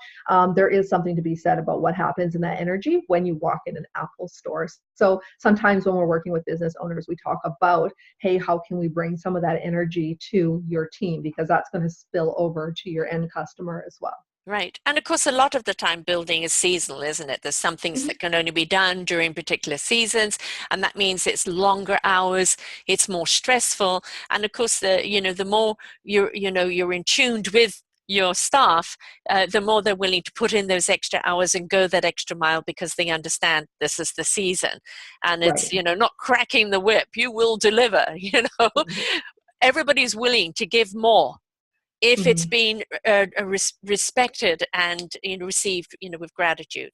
there is something to be said about what happens in that energy when you walk in an Apple store. So sometimes when we're working with business owners, we talk about, hey, how can we bring some of that energy to your team, because that's going to spill over to your end customer as well. Right. And of course, a lot of the time building is seasonal, isn't it? There's some things that can only be done during particular seasons, and that means it's longer hours, it's more stressful. And of course, the more you're in tune with your staff, the more they're willing to put in those extra hours and go that extra mile, because they understand this is the season. And it's, not cracking the whip, you will deliver, Everybody's willing to give more if it's been respected and received with gratitude.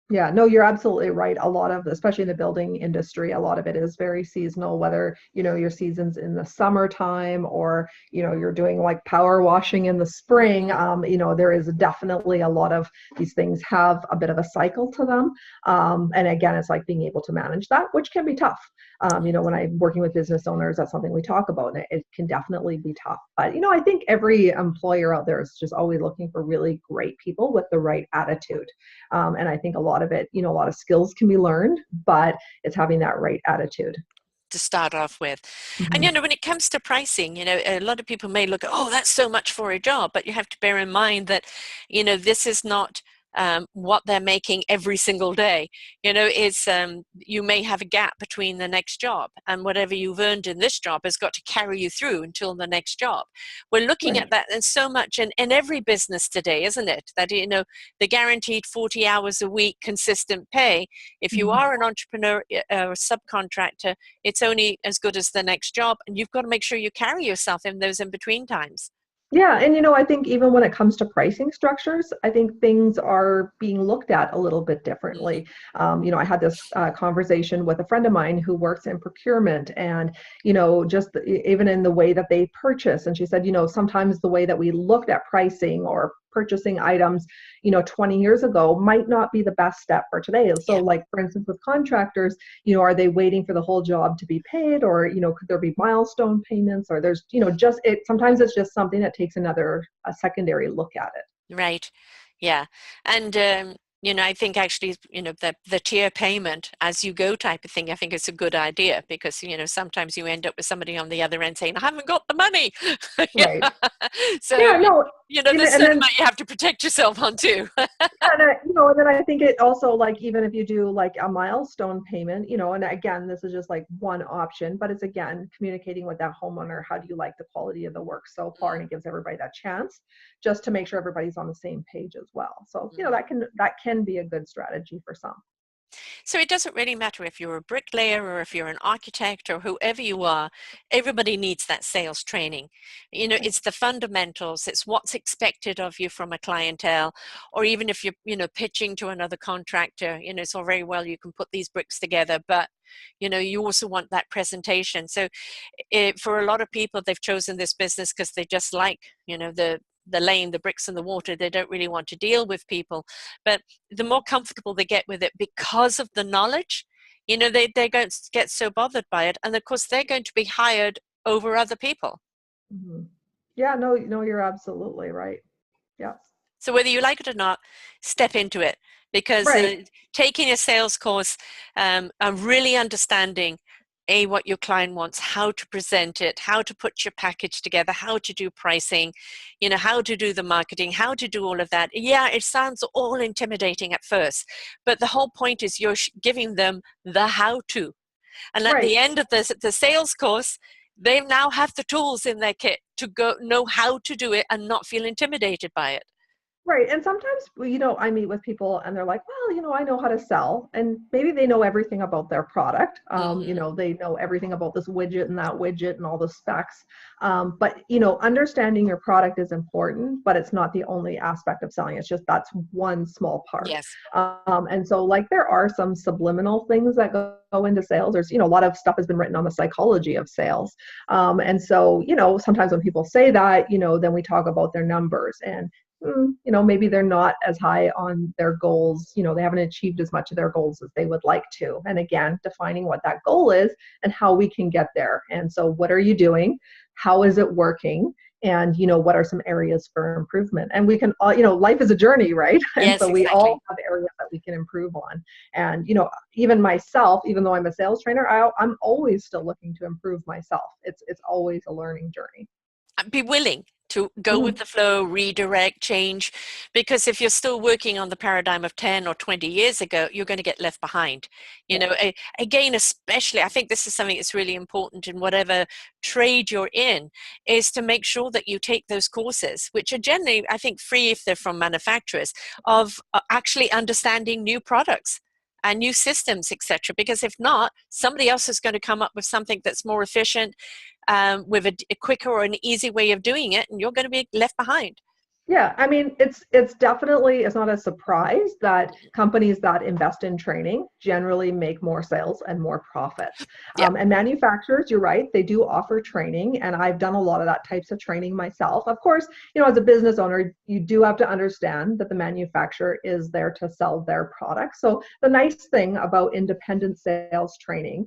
Yeah, no, you're absolutely right. A lot of, especially in the building industry, a lot of it is very seasonal, whether, your season's in the summertime or, you're doing like power washing in the spring. There is definitely a lot of these things have a bit of a cycle to them. And again, it's like being able to manage that, which can be tough. When I'm working with business owners, that's something we talk about, and it can definitely be tough. But, I think every employer out there is just always looking for really great people with the right attitude. And I think a lot of it, a lot of skills can be learned, but it's having that right attitude to start off with. And when it comes to pricing, a lot of people may look at, oh, that's so much for a job, but you have to bear in mind that this is not what they're making every single day. You know, it's you may have a gap between the next job, and whatever you've earned in this job has got to carry you through until the next job. We're looking at Right. that, and so much in every business today, isn't it? That, you know, the guaranteed 40 hours a week consistent pay. If you Mhm. are an entrepreneur or a subcontractor, it's only as good as the next job, and you've got to make sure you carry yourself in those in between times. Yeah, and I think even when it comes to pricing structures, I think things are being looked at a little bit Mhm. differently. I had this conversation with a friend of mine who works in procurement, and just even in the way that they purchase. And she said, sometimes the way that we looked at pricing or purchasing items, 20 years ago might not be the best step for today. So, Yeah. like for instance, with contractors, are they waiting for the whole job to be paid, or could there be milestone payments, or there's just it sometimes it's just something that takes a secondary look at it. Right. Yeah. And you know, I think actually, you know, the tier payment as you go type of thing, I think it's a good idea, because, you know, sometimes you end up with somebody on the other end saying, I haven't got the money. Yeah. Right. So, Yeah, no, you know, there's and certain then amount you have to protect yourself on too. yeah, and then I think it also, like, even if you do like a milestone payment, and again, this is just like one option, but it's again communicating with that homeowner, how do you like the quality of the work so far, and it gives everybody that chance just to make sure everybody's on the same page as well. So, Mhm. that can be a good strategy for some. So it doesn't really matter if you're a bricklayer or if you're an architect or whoever you are, everybody needs that sales training. You know, Right. it's the fundamentals, it's what's expected of you from a clientele, or even if you're, you know, pitching to another contractor, you know, it's all very well, you can put these bricks together, but, you know, you also want that presentation. So for a lot of people, they've chosen this business because they just like, you know, the lane, the bricks in the water. They don't really want to deal with people. But the more comfortable they get with it because of the knowledge, you know, they don't get so bothered by it. And of course, they're going to be hired over other people. Mhm. Yeah, no, no, you're absolutely right. Yes. So whether you like it or not, step into it, because Right. taking a sales course and really understanding what your client wants, how to present it, how to put your package together, how to do pricing, you know, how to do the marketing, how to do all of that. Yeah, it sounds all intimidating at first, but the whole point is you're giving them the how to. And at Right. the end of the sales course, they now have the tools in their kit to go know how to do it and not feel intimidated by it. Right. And sometimes, well, I meet with people and they're like, well, I know how to sell. And maybe they know everything about their product. Mhm. They know everything about this widget and that widget and all the specs. But, understanding your product is important, but it's not the only aspect of selling. It's just that's one small part. Yes. And so, like, there are some subliminal things that go into sales. There's, a lot of stuff has been written on the psychology of sales. And so, sometimes when people say that, then we talk about their numbers. And maybe they're not as high on their goals. They haven't achieved as much of their goals as they would like to. And again, defining what that goal is and how we can get there. And so, what are you doing? How is it working? And, what are some areas for improvement? And we can all, life is a journey, right? And Yes, so we exactly. all have areas that we can improve on. And, even myself, even though I'm a sales trainer, I'm always still looking to improve myself. It's always a learning journey. Be willing to go with Mhm. the flow, redirect, change, because if you're still working on the paradigm of 10 or 20 years ago, you're going to get left behind. You Yeah. know, again, especially, I think this is something that's really important in whatever trade you're in, is to make sure that you take those courses, which are generally, I think, free if they're from manufacturers, of actually understanding new products and new systems, etc. Because if not, somebody else is going to come up with something that's more efficient, with a quicker or an easy way of doing it, and you're going to be left behind. Yeah, I mean, it's definitely, it's not a surprise that companies that invest in training generally make more sales and more profits. Yeah. And manufacturers, you're right, they do offer training, and I've done a lot of that types of training myself. Of course, as a business owner, you do have to understand that the manufacturer is there to sell their products. So the nice thing about independent sales training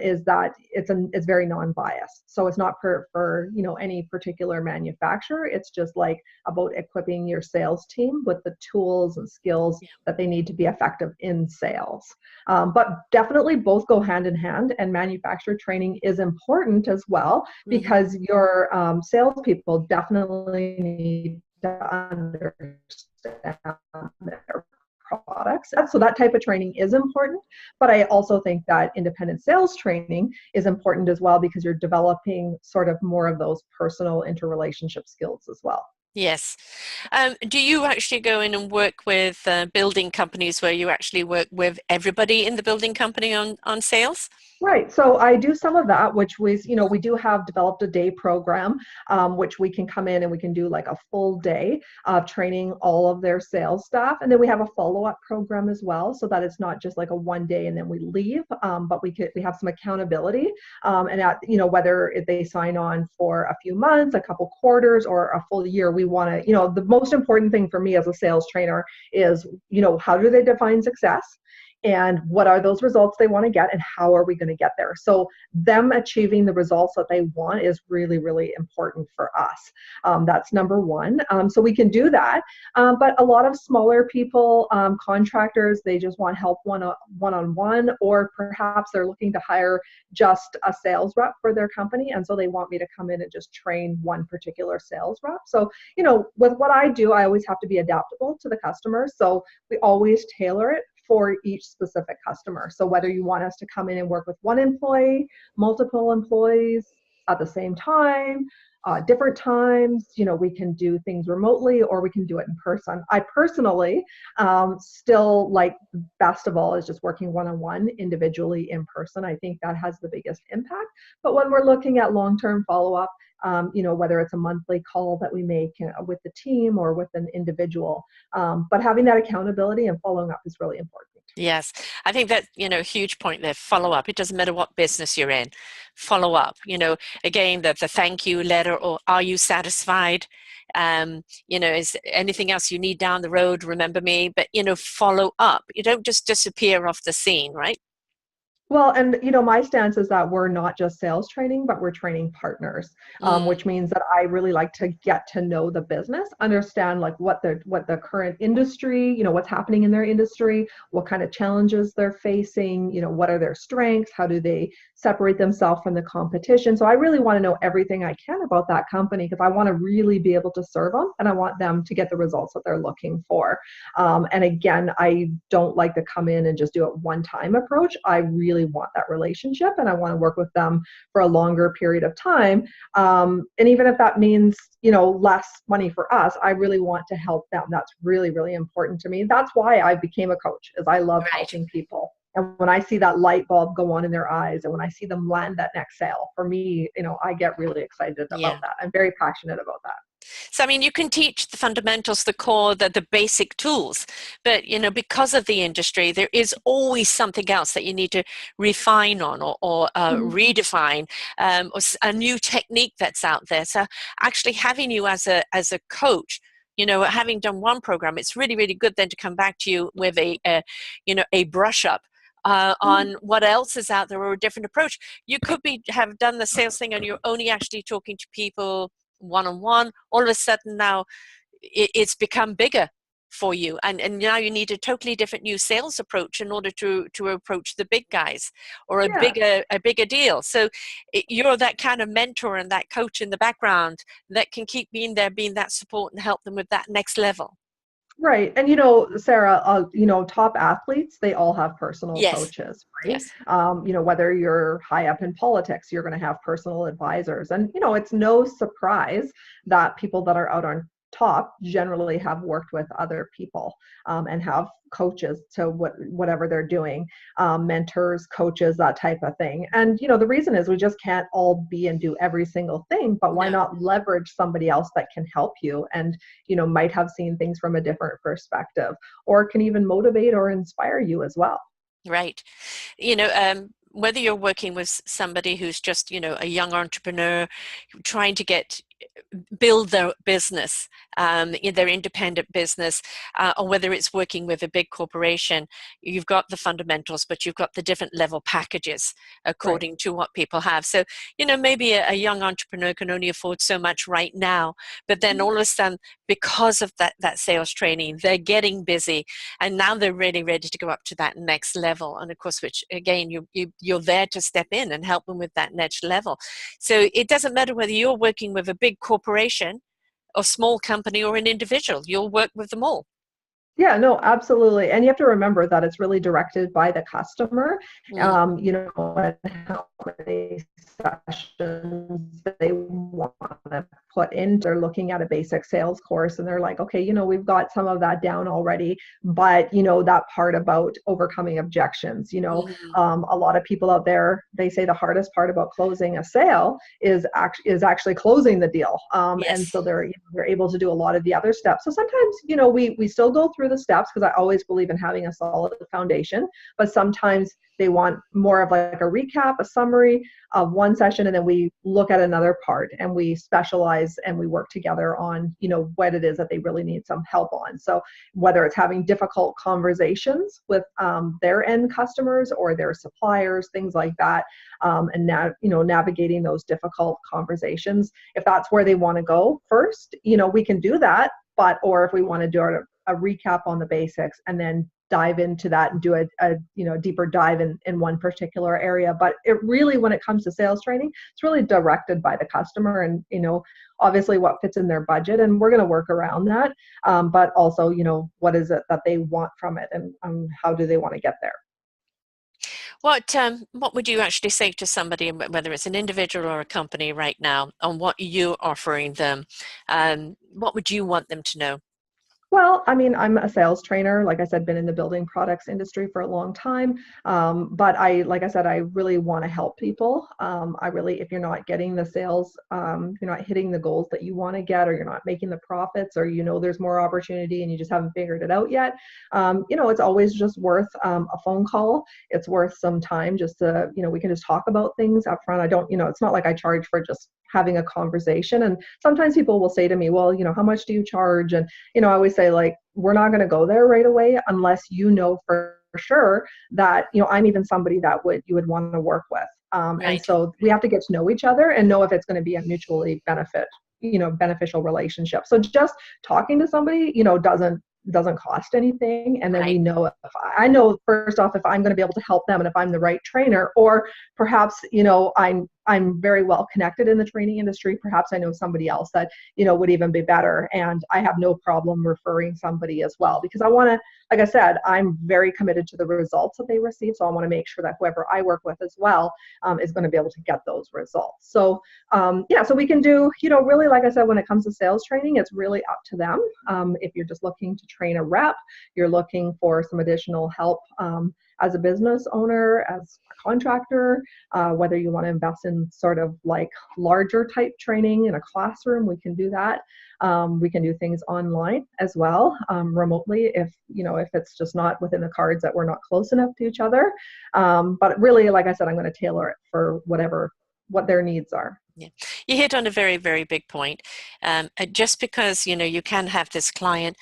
is that it's very non-biased. So it's not for any particular manufacturer. It's just like about equipping your sales team with the tools and skills that they need to be effective in sales. But definitely both go hand in hand, and manufacturer training is important as well, Mm-hmm. because your salespeople definitely need to understand understand their products. So that type of training is important, but I also think that independent sales training is important as well, because you're developing sort of more of those personal interrelationship skills as well. Yes. Do you actually go in and work with building companies where you actually work with everybody in the building company on sales? Right. So I do some of that, which was, we do have developed a day program, which we can come in and we can do like a full day of training all of their sales staff. And then we have a follow-up program as well, so that it's not just like a one day and then we leave, but we have some accountability. And whether they sign on for a few months, a couple quarters, or a full year, we want to, the most important thing for me as a sales trainer is, how do they define success? And what are those results they want to get, and how are we going to get there? So them achieving the results that they want is really, really important for us. That's number one. So we can do that. But a lot of smaller people, contractors, they just want help one-on-one, or perhaps they're looking to hire just a sales rep for their company. And so they want me to come in and just train one particular sales rep. So, with what I do, I always have to be adaptable to the customer. So we always tailor it for each specific customer. So whether you want us to come in and work with one employee, multiple employees at the same time, different times, we can do things remotely, or we can do it in person. I personally still like, best of all is just working one-on-one individually in person. I think that has the biggest impact. But when we're looking at long-term follow-up, whether it's a monthly call that we make with the team or with an individual, but having that accountability and following up is really important. Yes, I think that, a huge point there, follow up. It doesn't matter what business you're in, follow up, again, the thank you letter, or are you satisfied? Is anything else you need down the road? Remember me, but, follow up. You don't just disappear off the scene, right? Well, and my stance is that we're not just sales training, but we're training partners, which means that I really like to get to know the business, understand like what the current industry, what's happening in their industry, what kind of challenges they're facing, what are their strengths, how do they separate themselves from the competition. So I really want to know everything I can about that company, because I want to really be able to serve them, and I want them to get the results that they're looking for. And again, I don't like to come in and just do a one-time approach. I really want that relationship, and I want to work with them for a longer period of time. And even if that means, less money for us, I really want to help them. That's really, really important to me. That's why I became a coach, is I love helping people. And when I see that light bulb go on in their eyes, and when I see them land that next sale, for me, I get really excited about that. I'm very passionate about that. So, I mean, you can teach the fundamentals, the core, the basic tools, but, because of the industry, there is always something else that you need to refine on, or redefine, or a new technique that's out there. So actually having you as a coach, having done one program, it's really, really good then to come back to you with a brush up on what else is out there, or a different approach. You could have done the sales thing and you're only actually talking to people one-on-one. All of a sudden now it's become bigger for you, and now you need a totally different new sales approach in order to approach the big guys, or a bigger deal. So you're that kind of mentor and that coach in the background that can keep being there, being that support, and help them with that next level. Right. And, Sarah, top athletes, they all have personal Yes. coaches, right? Yes. Whether you're high up in politics, you're going to have personal advisors. And, it's no surprise that people that are out on top generally have worked with other people, and have coaches to whatever they're doing, mentors, coaches, that type of thing. And the reason is we just can't all be and do every single thing, but why not leverage somebody else that can help you, and might have seen things from a different perspective, or can even motivate or inspire you as well. Right. Whether you're working with somebody who's just, a young entrepreneur trying to build their business, their independent business, or whether it's working with a big corporation, you've got the fundamentals, but you've got the different level packages according to what people have. So, maybe a young entrepreneur can only afford so much right now, but then all of a sudden, because of that sales training, they're getting busy, and now they're really ready to go up to that next level. And of course, which again, you're there to step in and help them with that next level. So it doesn't matter whether you're working with a big corporation or small company or an individual, you'll work with them all. Yeah, no, absolutely. And you have to remember that it's really directed by the customer, Mm, and how many sessions they want to put in. They're looking at a basic sales course and they're like, okay, we've got some of that down already, but that part about overcoming objections, mm, a lot of people out there, they say the hardest part about closing a sale is actually closing the deal. And yes. so they're able to do a lot of the other steps. So sometimes, we still go through the steps because I always believe in having a solid foundation, but sometimes they want more of like a recap, a summary of one session, and then we look at another part and we specialize and we work together on, what it is that they really need some help on. So whether it's having difficult conversations with their end customers or their suppliers, things like that, and now, navigating those difficult conversations. If that's where they want to go first, we can do that. Or if we want to do a recap on the basics and then dive into that and do a deeper dive in one particular area. But it really, when it comes to sales training, it's really directed by the customer and, obviously what fits in their budget, and we're going to work around that. But also, what is it that they want from it, and how do they want to get there? What would you actually say to somebody, whether it's an individual or a company right now, on what you're offering them? What would you want them to know? Well, I mean, I'm a sales trainer. Like I said, been in the building products industry for a long time. But like I said, I really want to help people. If you're not getting the sales, you're not hitting the goals that you want to get, or you're not making the profits, or there's more opportunity and you just haven't figured it out yet. It's always just worth a phone call. It's worth some time just to, we can just talk about things up front. I don't, it's not like I charge for just having a conversation. And sometimes people will say to me, well, how much do you charge? And I always say, like, we're not going to go there right away unless for sure that I'm even somebody that you would want to work with. And Right. so we have to get to know each other and know if it's going to be a mutually beneficial relationship. So just talking to somebody, doesn't cost anything. And then Right. we know, if I know first off, if I'm going to be able to help them and if I'm the right trainer, or perhaps, I'm very well connected in the training industry. Perhaps I know somebody else that, would even be better. And I have no problem referring somebody as well, because I want to, like I said, I'm very committed to the results that they receive. So I want to make sure that whoever I work with as well is going to be able to get those results. So so we can do, really, like I said, when it comes to sales training, it's really up to them. If you're just looking to train a rep, you're looking for some additional help as a business owner, as a contractor, whether you want to invest in sort of like larger type training in a classroom, we can do that. We can do things online as well, remotely, if it's just not within the cards that we're not close enough to each other. But really, like I said, I'm going to tailor it for what their needs are. Yeah, you hit on a very, very big point. Just because you can have this client,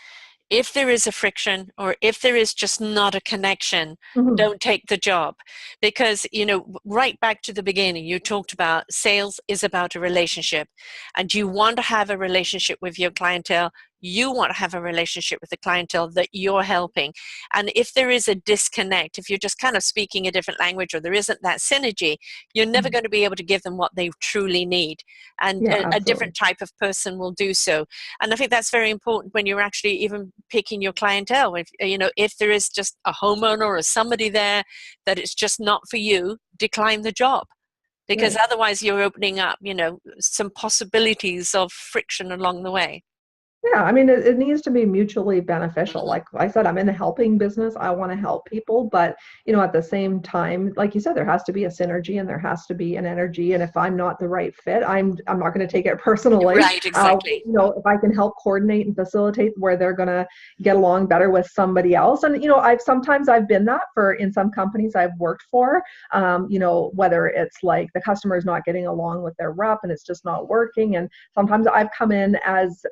if there is a friction or if there is just not a connection, Mhm. don't take the job. Because, right back to the beginning, you talked about sales is about a relationship, and you want to have a relationship with your clientele. You want to have a relationship with the clientele that you're helping. And if there is a disconnect, if you're just kind of speaking a different language or there isn't that synergy, you're never Mhm. going to be able to give them what they truly need. And Yeah, a absolutely. different type of person will do so. And I think that's very important when you're actually even picking your clientele. If there is just a homeowner or somebody there that it's just not for you, decline the job, because Right. otherwise you're opening up, some possibilities of friction along the way. Yeah, I mean, it needs to be mutually beneficial. Mhm. Like I said, I'm in the helping business. I want to help people, but at the same time, like you said, there has to be a synergy and there has to be an energy. And if I'm not the right fit, I'm not going to take it personally. Right, exactly. If I can help coordinate and facilitate where they're going to get along better with somebody else, and I've been that for in some companies I've worked for. Whether it's like the customer is not getting along with their rep and it's just not working, and sometimes I've come in as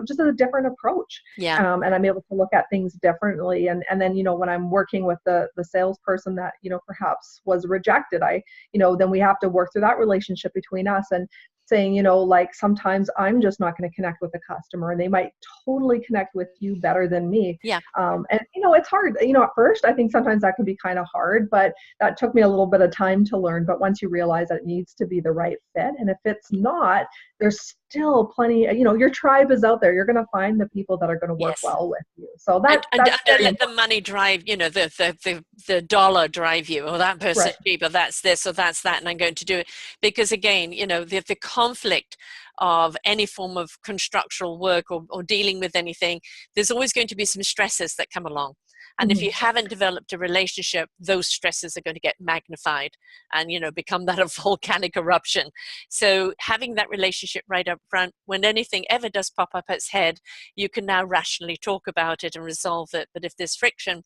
just a different approach. Yeah. And I'm able to look at things differently. And then, when I'm working with the salesperson that, perhaps was rejected, then we have to work through that relationship between us and saying, like sometimes I'm just not going to connect with the customer and they might totally connect with you better than me. Yeah. And, it's hard, at first, I think sometimes that can be kind of hard, but that took me a little bit of time to learn. But once you realize that it needs to be the right fit, and if it's not, there's still plenty, your tribe is out there. You're going to find the people that are going to work Yes. well with you. So And that's don't very let the important. money drive, the dollar drive you, or that person's Right. cheap, or that's this, or that's that, and I'm going to do it. Because again, the conflict of any form of constructional work, or dealing with anything, there's always going to be some stresses that come along. And if you Mhm. haven't developed a relationship, those stresses are going to get magnified and, become that of volcanic eruption. So having that relationship right up front, when anything ever does pop up its head, you can now rationally talk about it and resolve it. But if there's friction,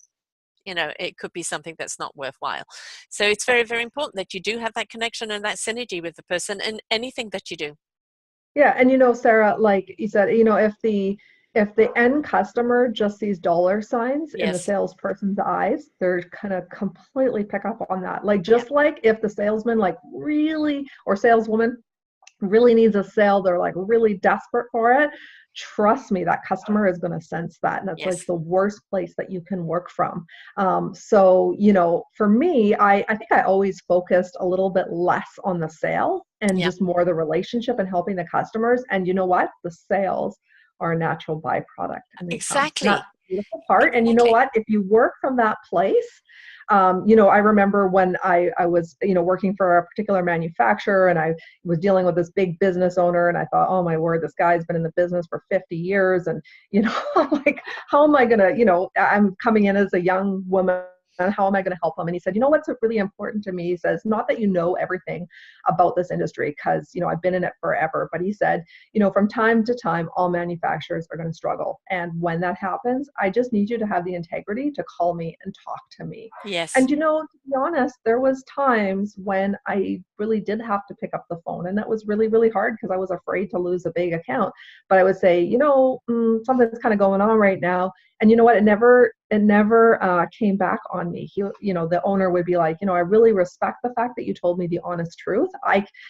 it could be something that's not worthwhile. So it's very, very important that you do have that connection and that synergy with the person in anything that you do. Yeah, and Sarah, like you said, if the end customer just sees dollar signs in the Yes. salesperson's eyes, they're kind of completely pick up on that. Like Yeah. just like if the salesman like really or saleswoman really needs a sale, they're like really desperate for it. Trust me, that customer is going to sense that. And that's like Yes. the worst place that you can work from. So, for me, I think I always focused a little bit less on the sale and Yeah. just more the relationship and helping the customers. And you know what? The sales are a natural byproduct and they come. And that's Exactly. the beautiful part. And you know Exactly. what? If you work from that place, I remember when I was, working for a particular manufacturer and I was dealing with this big business owner and I thought, oh my word, this guy's been in the business for 50 years. And, I'm like, how am I going to, I'm coming in as a young woman. And how am I going to help him? And he said, what's really important to me? He says, not that you know everything about this industry, because, I've been in it forever. But he said, from time to time, all manufacturers are going to struggle. And when that happens, I just need you to have the integrity to call me and talk to me. And, Yes. to be honest, there was times when I really did have to pick up the phone. And that was really, really hard because I was afraid to lose a big account. But I would say, something's kind of going on right now. And you know what? It never came back on me. The owner would be like, I really respect the fact that you told me the honest truth.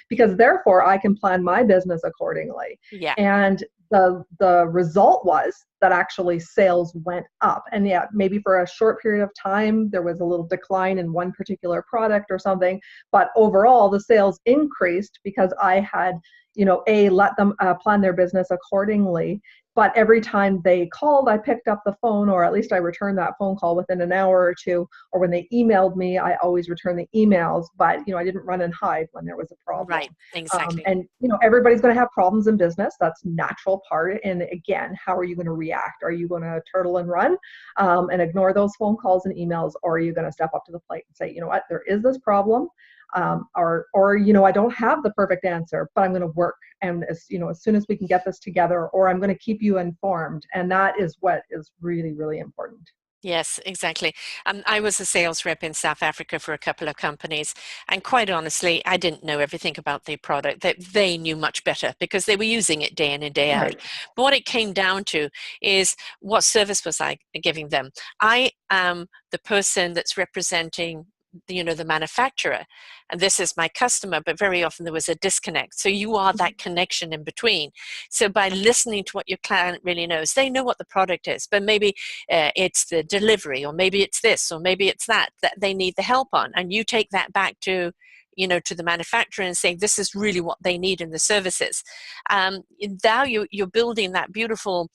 Because therefore I can plan my business accordingly. Yeah. And the result was that actually sales went up. And yeah, maybe for a short period of time, there was a little decline in one particular product or something. But overall, the sales increased because I had, let them plan their business accordingly. But every time they called, I picked up the phone, or at least I returned that phone call within an hour or two. Or when they emailed me, I always returned the emails. But I didn't run and hide when there was a problem. Right. Exactly. And everybody's going to have problems in business. That's natural part. And again, how are you going to react? Are you going to turtle and run and ignore those phone calls and emails, or are you going to step up to the plate and say, you know what, there is this problem, or I don't have the perfect answer, but I'm going to work. And as soon as we can get this together, or I'm going to keep you informed. And that is what is really, really important. Yes, exactly. I was a sales rep in South Africa for a couple of companies, and quite honestly, I didn't know everything about their product. That they knew much better because they were using it day in and day out. Right. But what it came down to is what service was I giving them? I am the person that's representing the manufacturer, and this is my customer, but very often there was a disconnect. So you are that connection in between. So by listening to what your client really knows, they know what the product is, but maybe it's the delivery, or maybe it's this, or maybe it's that they need the help on, and you take that back to to the manufacturer and saying this is really what they need in the services. Now you're building that beautiful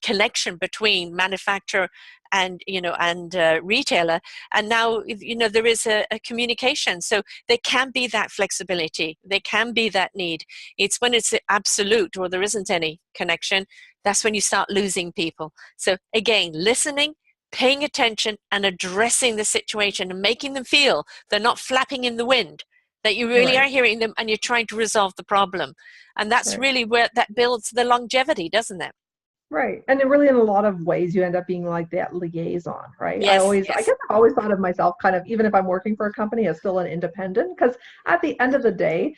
connection between manufacturer and retailer, and now there is a communication, so there can be that flexibility, there can be that need. It's when it's absolute or there isn't any connection, that's when you start losing people. So again, listening, paying attention, and addressing the situation and making them feel they're not flapping in the wind, that you really are Right. hearing them and you're trying to resolve the problem. And that's Right. really where that builds the longevity, doesn't it? Right. And it really, in a lot of ways, you end up being like that liaison, right? Yes, I yes. guess I've always thought of myself kind of, even if I'm working for a company, as still an independent, because at the end of the day,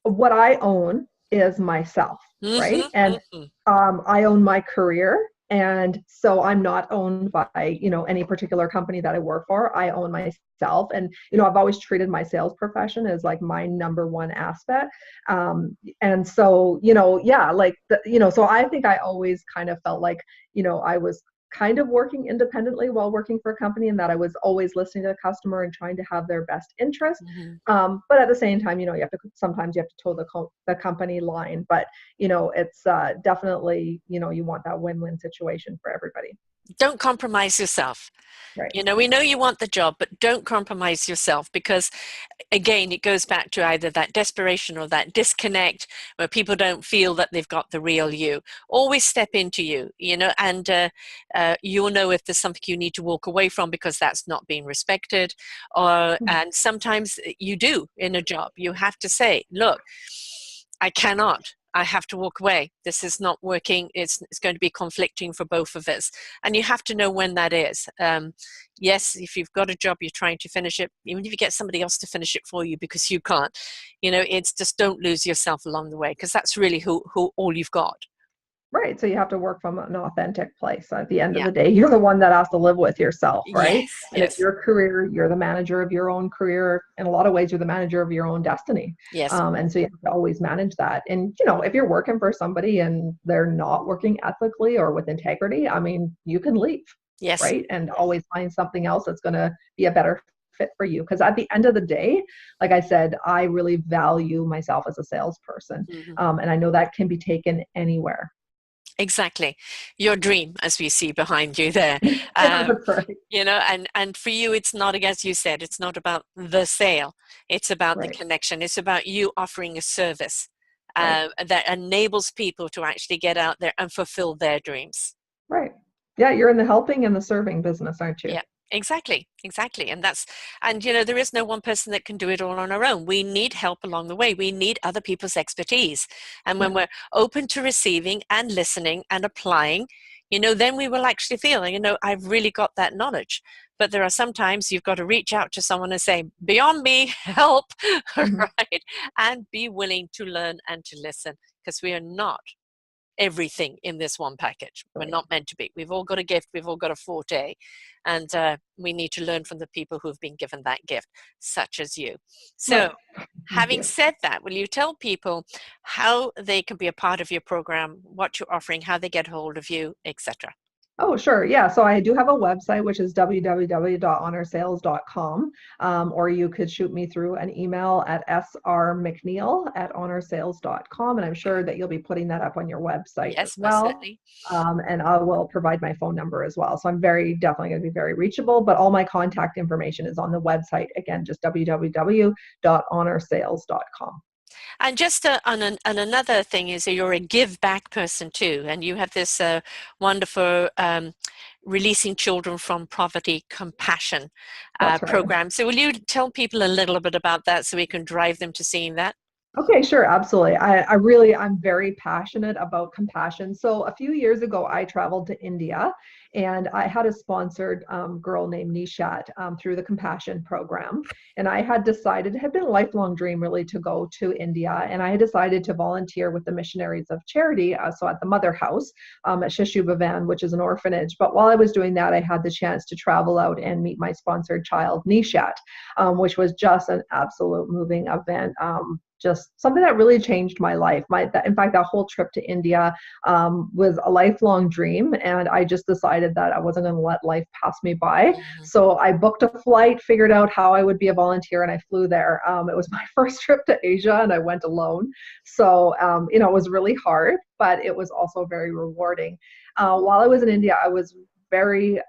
what I own is myself, right? Mm-hmm, And mm-hmm. I own my career. And so I'm not owned by, any particular company that I work for. I own myself. And, I've always treated my sales profession as like my number one aspect. And so, yeah, like, so I think I always kind of felt like, I was kind of working independently while working for a company, and that I was always listening to the customer and trying to have their best interest. Mhm. But at the same time, you have to sometimes you have to toe the company line. But it's definitely you want that win-win situation for everybody. Don't compromise yourself. Right. We know you want the job, but don't compromise yourself, because again, it goes back to either that desperation or that disconnect where people don't feel that they've got the real you. Always step into you, and you'll know if there's something you need to walk away from because that's not being respected. And sometimes you do in a job. You have to say, look, I cannot. I have to walk away. This is not working. It's going to be conflicting for both of us. And you have to know when that is. Yes, if you've got a job, you're trying to finish it, even if you get somebody else to finish it for you because you can't, it's just don't lose yourself along the way, because that's really who all you've got. Right. So you have to work from an authentic place. At the end of Yeah. the day, you're the one that has to live with yourself, right? Yes, And it's yes, your career, you're the manager of your own career. In a lot of ways, you're the manager of your own destiny. yes, And so you have to always manage that. And, if you're working for somebody and they're not working ethically or with integrity, I mean, you can leave, yes. right? And always find something else that's going to be a better fit for you. Because at the end of the day, like I said, I really value myself as a salesperson. Mm-hmm. And I know that can be taken anywhere. Exactly. Your dream, as we see behind you there. Yeah, that's right. And for you, it's not, as you said, it's not about the sale. It's about the Right. connection. It's about you offering a service Right. that enables people to actually get out there and fulfill their dreams. Right. Yeah, you're in the helping and the serving business, aren't you? Yeah, exactly. And there is no one person that can do it all on our own. We need help along the way. We need other people's expertise. And when Yeah. we're open to receiving and listening and applying, then we will actually feel, I've really got that knowledge. But there are sometimes you've got to reach out to someone and say, beyond me, help, Mhm. right? And be willing to learn and to listen, because we are not everything in this one package. We're Right. not meant to be. We've all got a gift. We've all got a forte. And we need to learn from the people who've been given that gift, such as you. Right. So Thank having you. said that, will you tell people how they can be a part of your program, what you're offering, how they get hold of you, etc.? Oh, sure. Yeah. So I do have a website, which is www.honorsales.com. Or you could shoot me through an email at srmcneil@honorsales.com. And I'm sure that you'll be putting that up on your website as Yes, most well. certainly. And I will provide my phone number as well. So I'm definitely going to be very reachable, but all my contact information is on the website. Again, just www.honorsales.com. And just on another thing is that you're a give back person too, and you have this wonderful releasing children from poverty compassion That's right. program. So will you tell people a little bit about that so we can drive them to seeing that? Okay, sure, absolutely. I'm very passionate about compassion. So a few years ago, I traveled to India, and I had a sponsored girl named Nishat through the Compassion program. And I had decided, it had been a lifelong dream really to go to India. And I had decided to volunteer with the Missionaries of Charity, so at the Mother House at Shishu Bhavan, which is an orphanage. But while I was doing that, I had the chance to travel out and meet my sponsored child, Nishat, which was just an absolute moving event. Just something that really changed my life. In fact, that whole trip to India was a lifelong dream, and I just decided that I wasn't going to let life pass me by. Mhm. So I booked a flight, figured out how I would be a volunteer, and I flew there. It was my first trip to Asia, and I went alone. So, it was really hard, but it was also very rewarding. While I was in India, I was very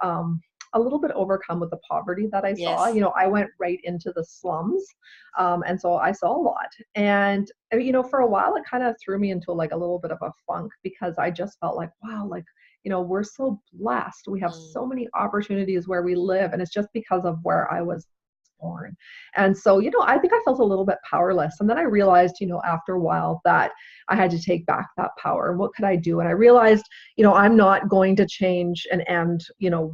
a little bit overcome with the poverty that I saw. Yes. I went right into the slums. And so I saw a lot. And, for a while, it kind of threw me into like a little bit of a funk, because I just felt like, wow, like, we're so blessed. We have Mm. so many opportunities where we live. And it's just because of where I was born. And so, I think I felt a little bit powerless. And then I realized, after a while, that I had to take back that power. And what could I do? And I realized, I'm not going to change and end,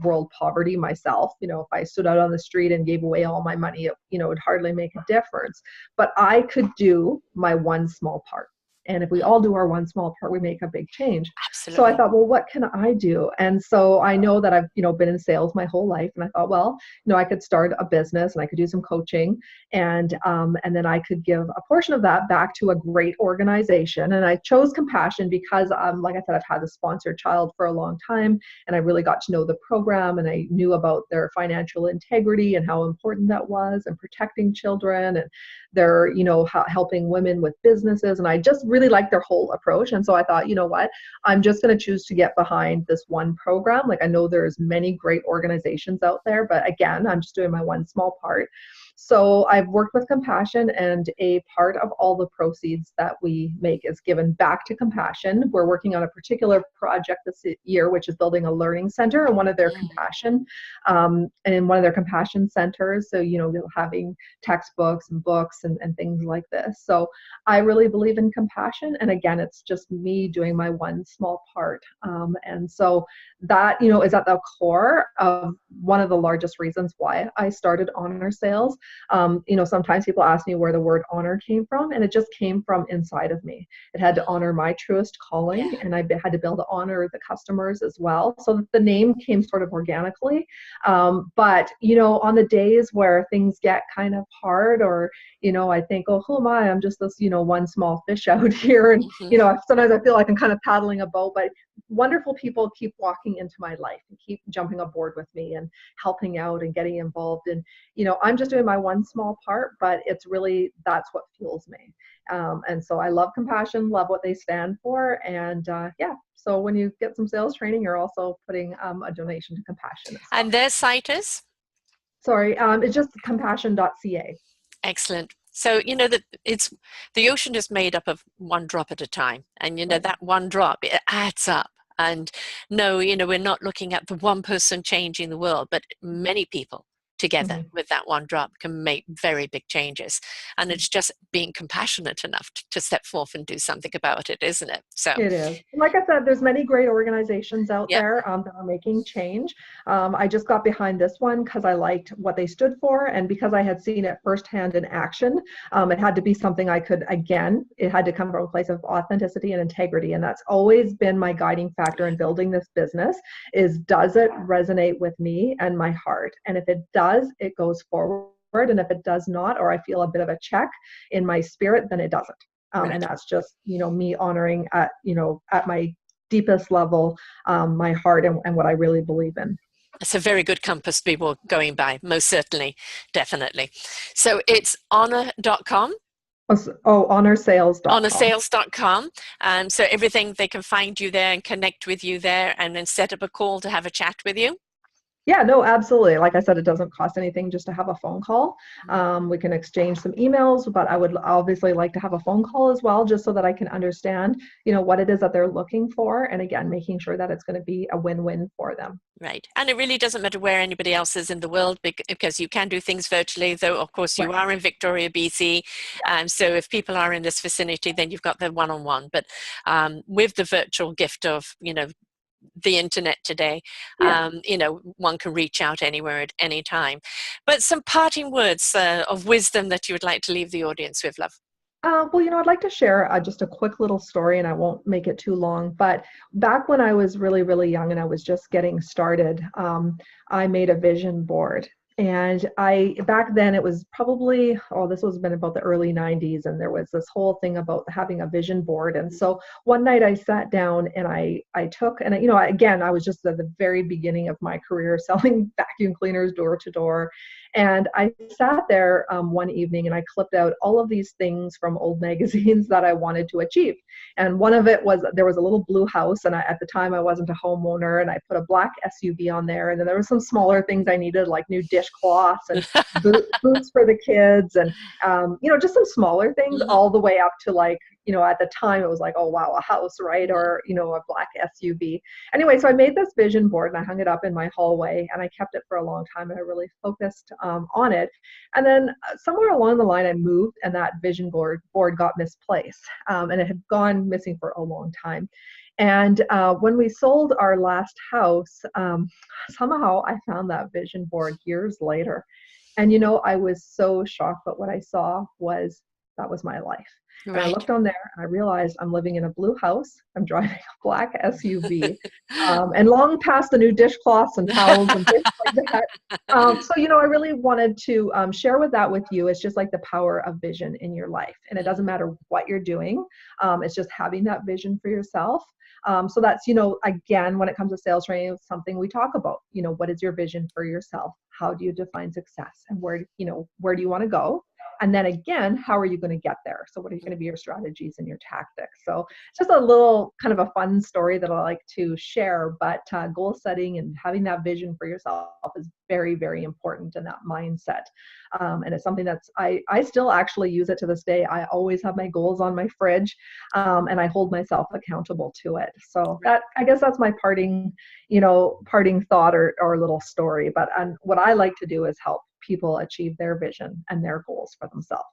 world poverty myself. If I stood out on the street and gave away all my money, it would hardly make a difference. But I could do my one small part. And if we all do our one small part, we make a big change. So I Absolutely. thought, well, what can I do? And so I know that I've, been in sales my whole life. And I thought, well, I could start a business and I could do some coaching, and then I could give a portion of that back to a great organization. And I chose Compassion because, like I said, I've had a sponsored child for a long time, and I really got to know the program, and I knew about their financial integrity and how important that was, and protecting children, and their, helping women with businesses. And I just really liked their whole approach. And so I thought, you know what, I'm just going to choose to get behind this one program. Like, I know there's many great organizations out there, but again, I'm just doing my one small part. So I've worked with Compassion, and a part of all the proceeds that we make is given back to Compassion. We're working on a particular project this year, which is building a learning center in one of their Compassion, and in one of their Compassion centers. So, having textbooks and books and things like this. So I really believe in Compassion. And again, it's just me doing my one small part. And so that, is at the core of one of the largest reasons why I started Honor Sales. Sometimes people ask me where the word honor came from, and it just came from inside of me. It had to honor my truest calling, and I had to be able to honor the customers as well. So the name came sort of organically. But, on the days where things get kind of hard, or, I think, oh, who am I? I'm just this, one small fish out here. And, sometimes I feel like I'm kind of paddling a boat, but wonderful people keep walking into my life and keep jumping aboard with me and helping out and getting involved. And, I'm just doing my one small part, but it's really, that's what fuels me. And so I love Compassion, love what they stand for. And so when you get some sales training, you're also putting a donation to Compassion as well. And their site is? Sorry, it's just compassion.ca. Excellent. So, that it's the ocean is made up of one drop at a time. And, Right. that one drop, it adds up. And no, we're not looking at the one person changing the world, but many people together with that one drop can make very big changes. And it's just being compassionate enough to step forth and do something about it, isn't it? So it is. Like I said, there's many great organizations out Yep. there that are making change. I just got behind this one because I liked what they stood for, and because I had seen it firsthand in action. It had to be something I could, again, it had to come from a place of authenticity and integrity. And that's always been my guiding factor in building this business is, does it resonate with me and my heart? And if it does, it goes forward. And if it does not, or I feel a bit of a check in my spirit, then it doesn't. Right. And that's just, me honoring at my deepest level, my heart and what I really believe in. It's a very good compass to be going by, most certainly, definitely. So it's honor.com. Oh, honorsales.com. Honorsales.com. So everything, they can find you there and connect with you there, and then set up a call to have a chat with you. Yeah, no, absolutely. Like I said, it doesn't cost anything just to have a phone call. We can exchange some emails, but I would obviously like to have a phone call as well, just so that I can understand, what it is that they're looking for. And again, making sure that it's going to be a win-win for them. Right. And it really doesn't matter where anybody else is in the world, because you can do things virtually, though, of course, you are in Victoria, BC. So if people are in this vicinity, then you've got the one-on-one. But with the virtual gift of, the internet today, one can reach out anywhere at any time. But some parting words of wisdom that you would like to leave the audience with, love. Well, I'd like to share just a quick little story, and I won't make it too long. But back when I was really, really young and I was just getting started, I made a vision board. And back then it was probably, this was been about the early 90s, and there was this whole thing about having a vision board. And so one night I sat down and I took, and again, I was just at the very beginning of my career selling vacuum cleaners door to door. And I sat there one evening and I clipped out all of these things from old magazines that I wanted to achieve. And one of it was, there was a little blue house, and at the time I wasn't a homeowner, and I put a black SUV on there. And then there were some smaller things I needed, like new dishcloths and boots for the kids, and just some smaller things, all the way up to, like, at the time it was like, oh wow, a house, right? Or a black SUV. Anyway, so I made this vision board and I hung it up in my hallway, and I kept it for a long time, and I really focused on it. And then somewhere along the line I moved, and that vision board got misplaced, and it had gone missing for a long time. And when we sold our last house, somehow I found that vision board years later. And I was so shocked, but what I saw was That was my life. And I Right. looked on there and I realized I'm living in a blue house. I'm driving a black SUV, and long past the new dishcloths and towels and things like that. So, I really wanted to share with you. It's just like the power of vision in your life. And it doesn't matter what you're doing. It's just having that vision for yourself. So that's, again, when it comes to sales training, it's something we talk about. What is your vision for yourself? How do you define success? And where do you want to go? And then again, how are you going to get there? So what are going to be your strategies and your tactics? So it's just a little kind of a fun story that I like to share, but goal setting and having that vision for yourself is very, very important in that mindset. And it's something I still actually use it to this day. I always have my goals on my fridge, and I hold myself accountable to it. So I guess that's my parting thought or little story. But what I like to do is help people achieve their vision and their goals for themselves.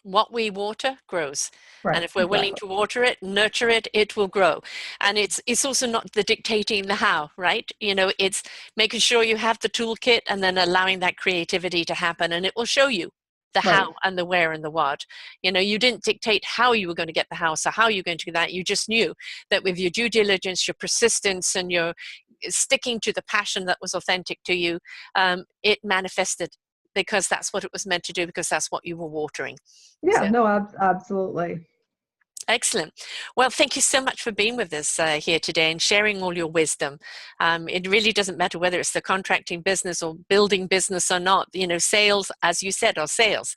What we water grows. Right, And if we're willing exactly. to water it, nurture it, it will grow. And it's also not the dictating the how, right? It's making sure you have the toolkit and then allowing that creativity to happen, and it will show you the Right. how and the where and the what. You didn't dictate how you were going to get the house or how you're going to do that. You just knew that with your due diligence, your persistence, and your sticking to the passion that was authentic to you, it manifested, because that's what it was meant to do, because that's what you were watering. Yeah, So no, absolutely. excellent. Well, thank you so much for being with us here today and sharing all your wisdom. It really doesn't matter whether it's the contracting business or building business or not. Sales, as you said, are sales.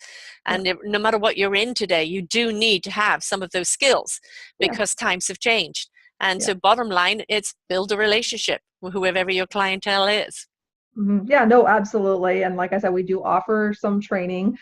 Yeah. And no matter what you're in today, you do need to have some of those skills, Yeah. because times have changed. And Yeah. so bottom line, it's build a relationship with whoever your clientele is. Yeah, no, absolutely. And like I said, we do offer some training,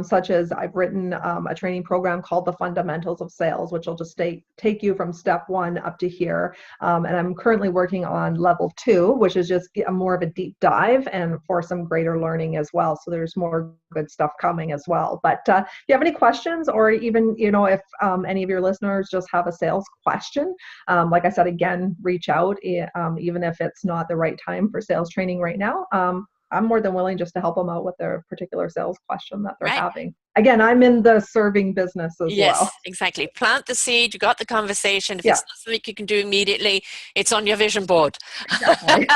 such as I've written a training program called The Fundamentals of Sales, which will just take you from step one up to here. And I'm currently working on level 2, which is just more of a deep dive and for some greater learning as well. So there's more good stuff coming as well. But if you have any questions, or even, if any of your listeners just have a sales question, like I said, again, reach out, even if it's not the right time for sales training right now. I'm more than willing just to help them out with their particular sales question that they're Right. having. Again, I'm in the serving business as well. Yes, exactly. Plant the seed, you got the conversation. If Yeah, it's not something you can do immediately, it's on your vision board. exactly.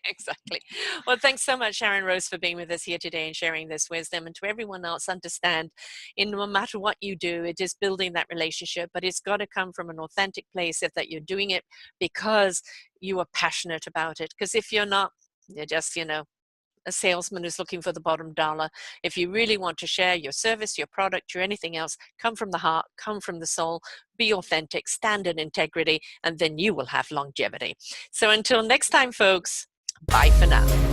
Exactly. Well, thanks so much, Sharon-Rose, for being with us here today and sharing this wisdom. And to everyone else, understand, no matter what you do, it is building that relationship, but it's got to come from an authentic place, if that you're doing it because you are passionate about it. Because if you're not, you're just, a salesman who's looking for the bottom dollar. If you really want to share your service, your product, or anything else, come from the heart, come from the soul, be authentic, stand in integrity, and then you will have longevity. So until next time, folks, bye for now.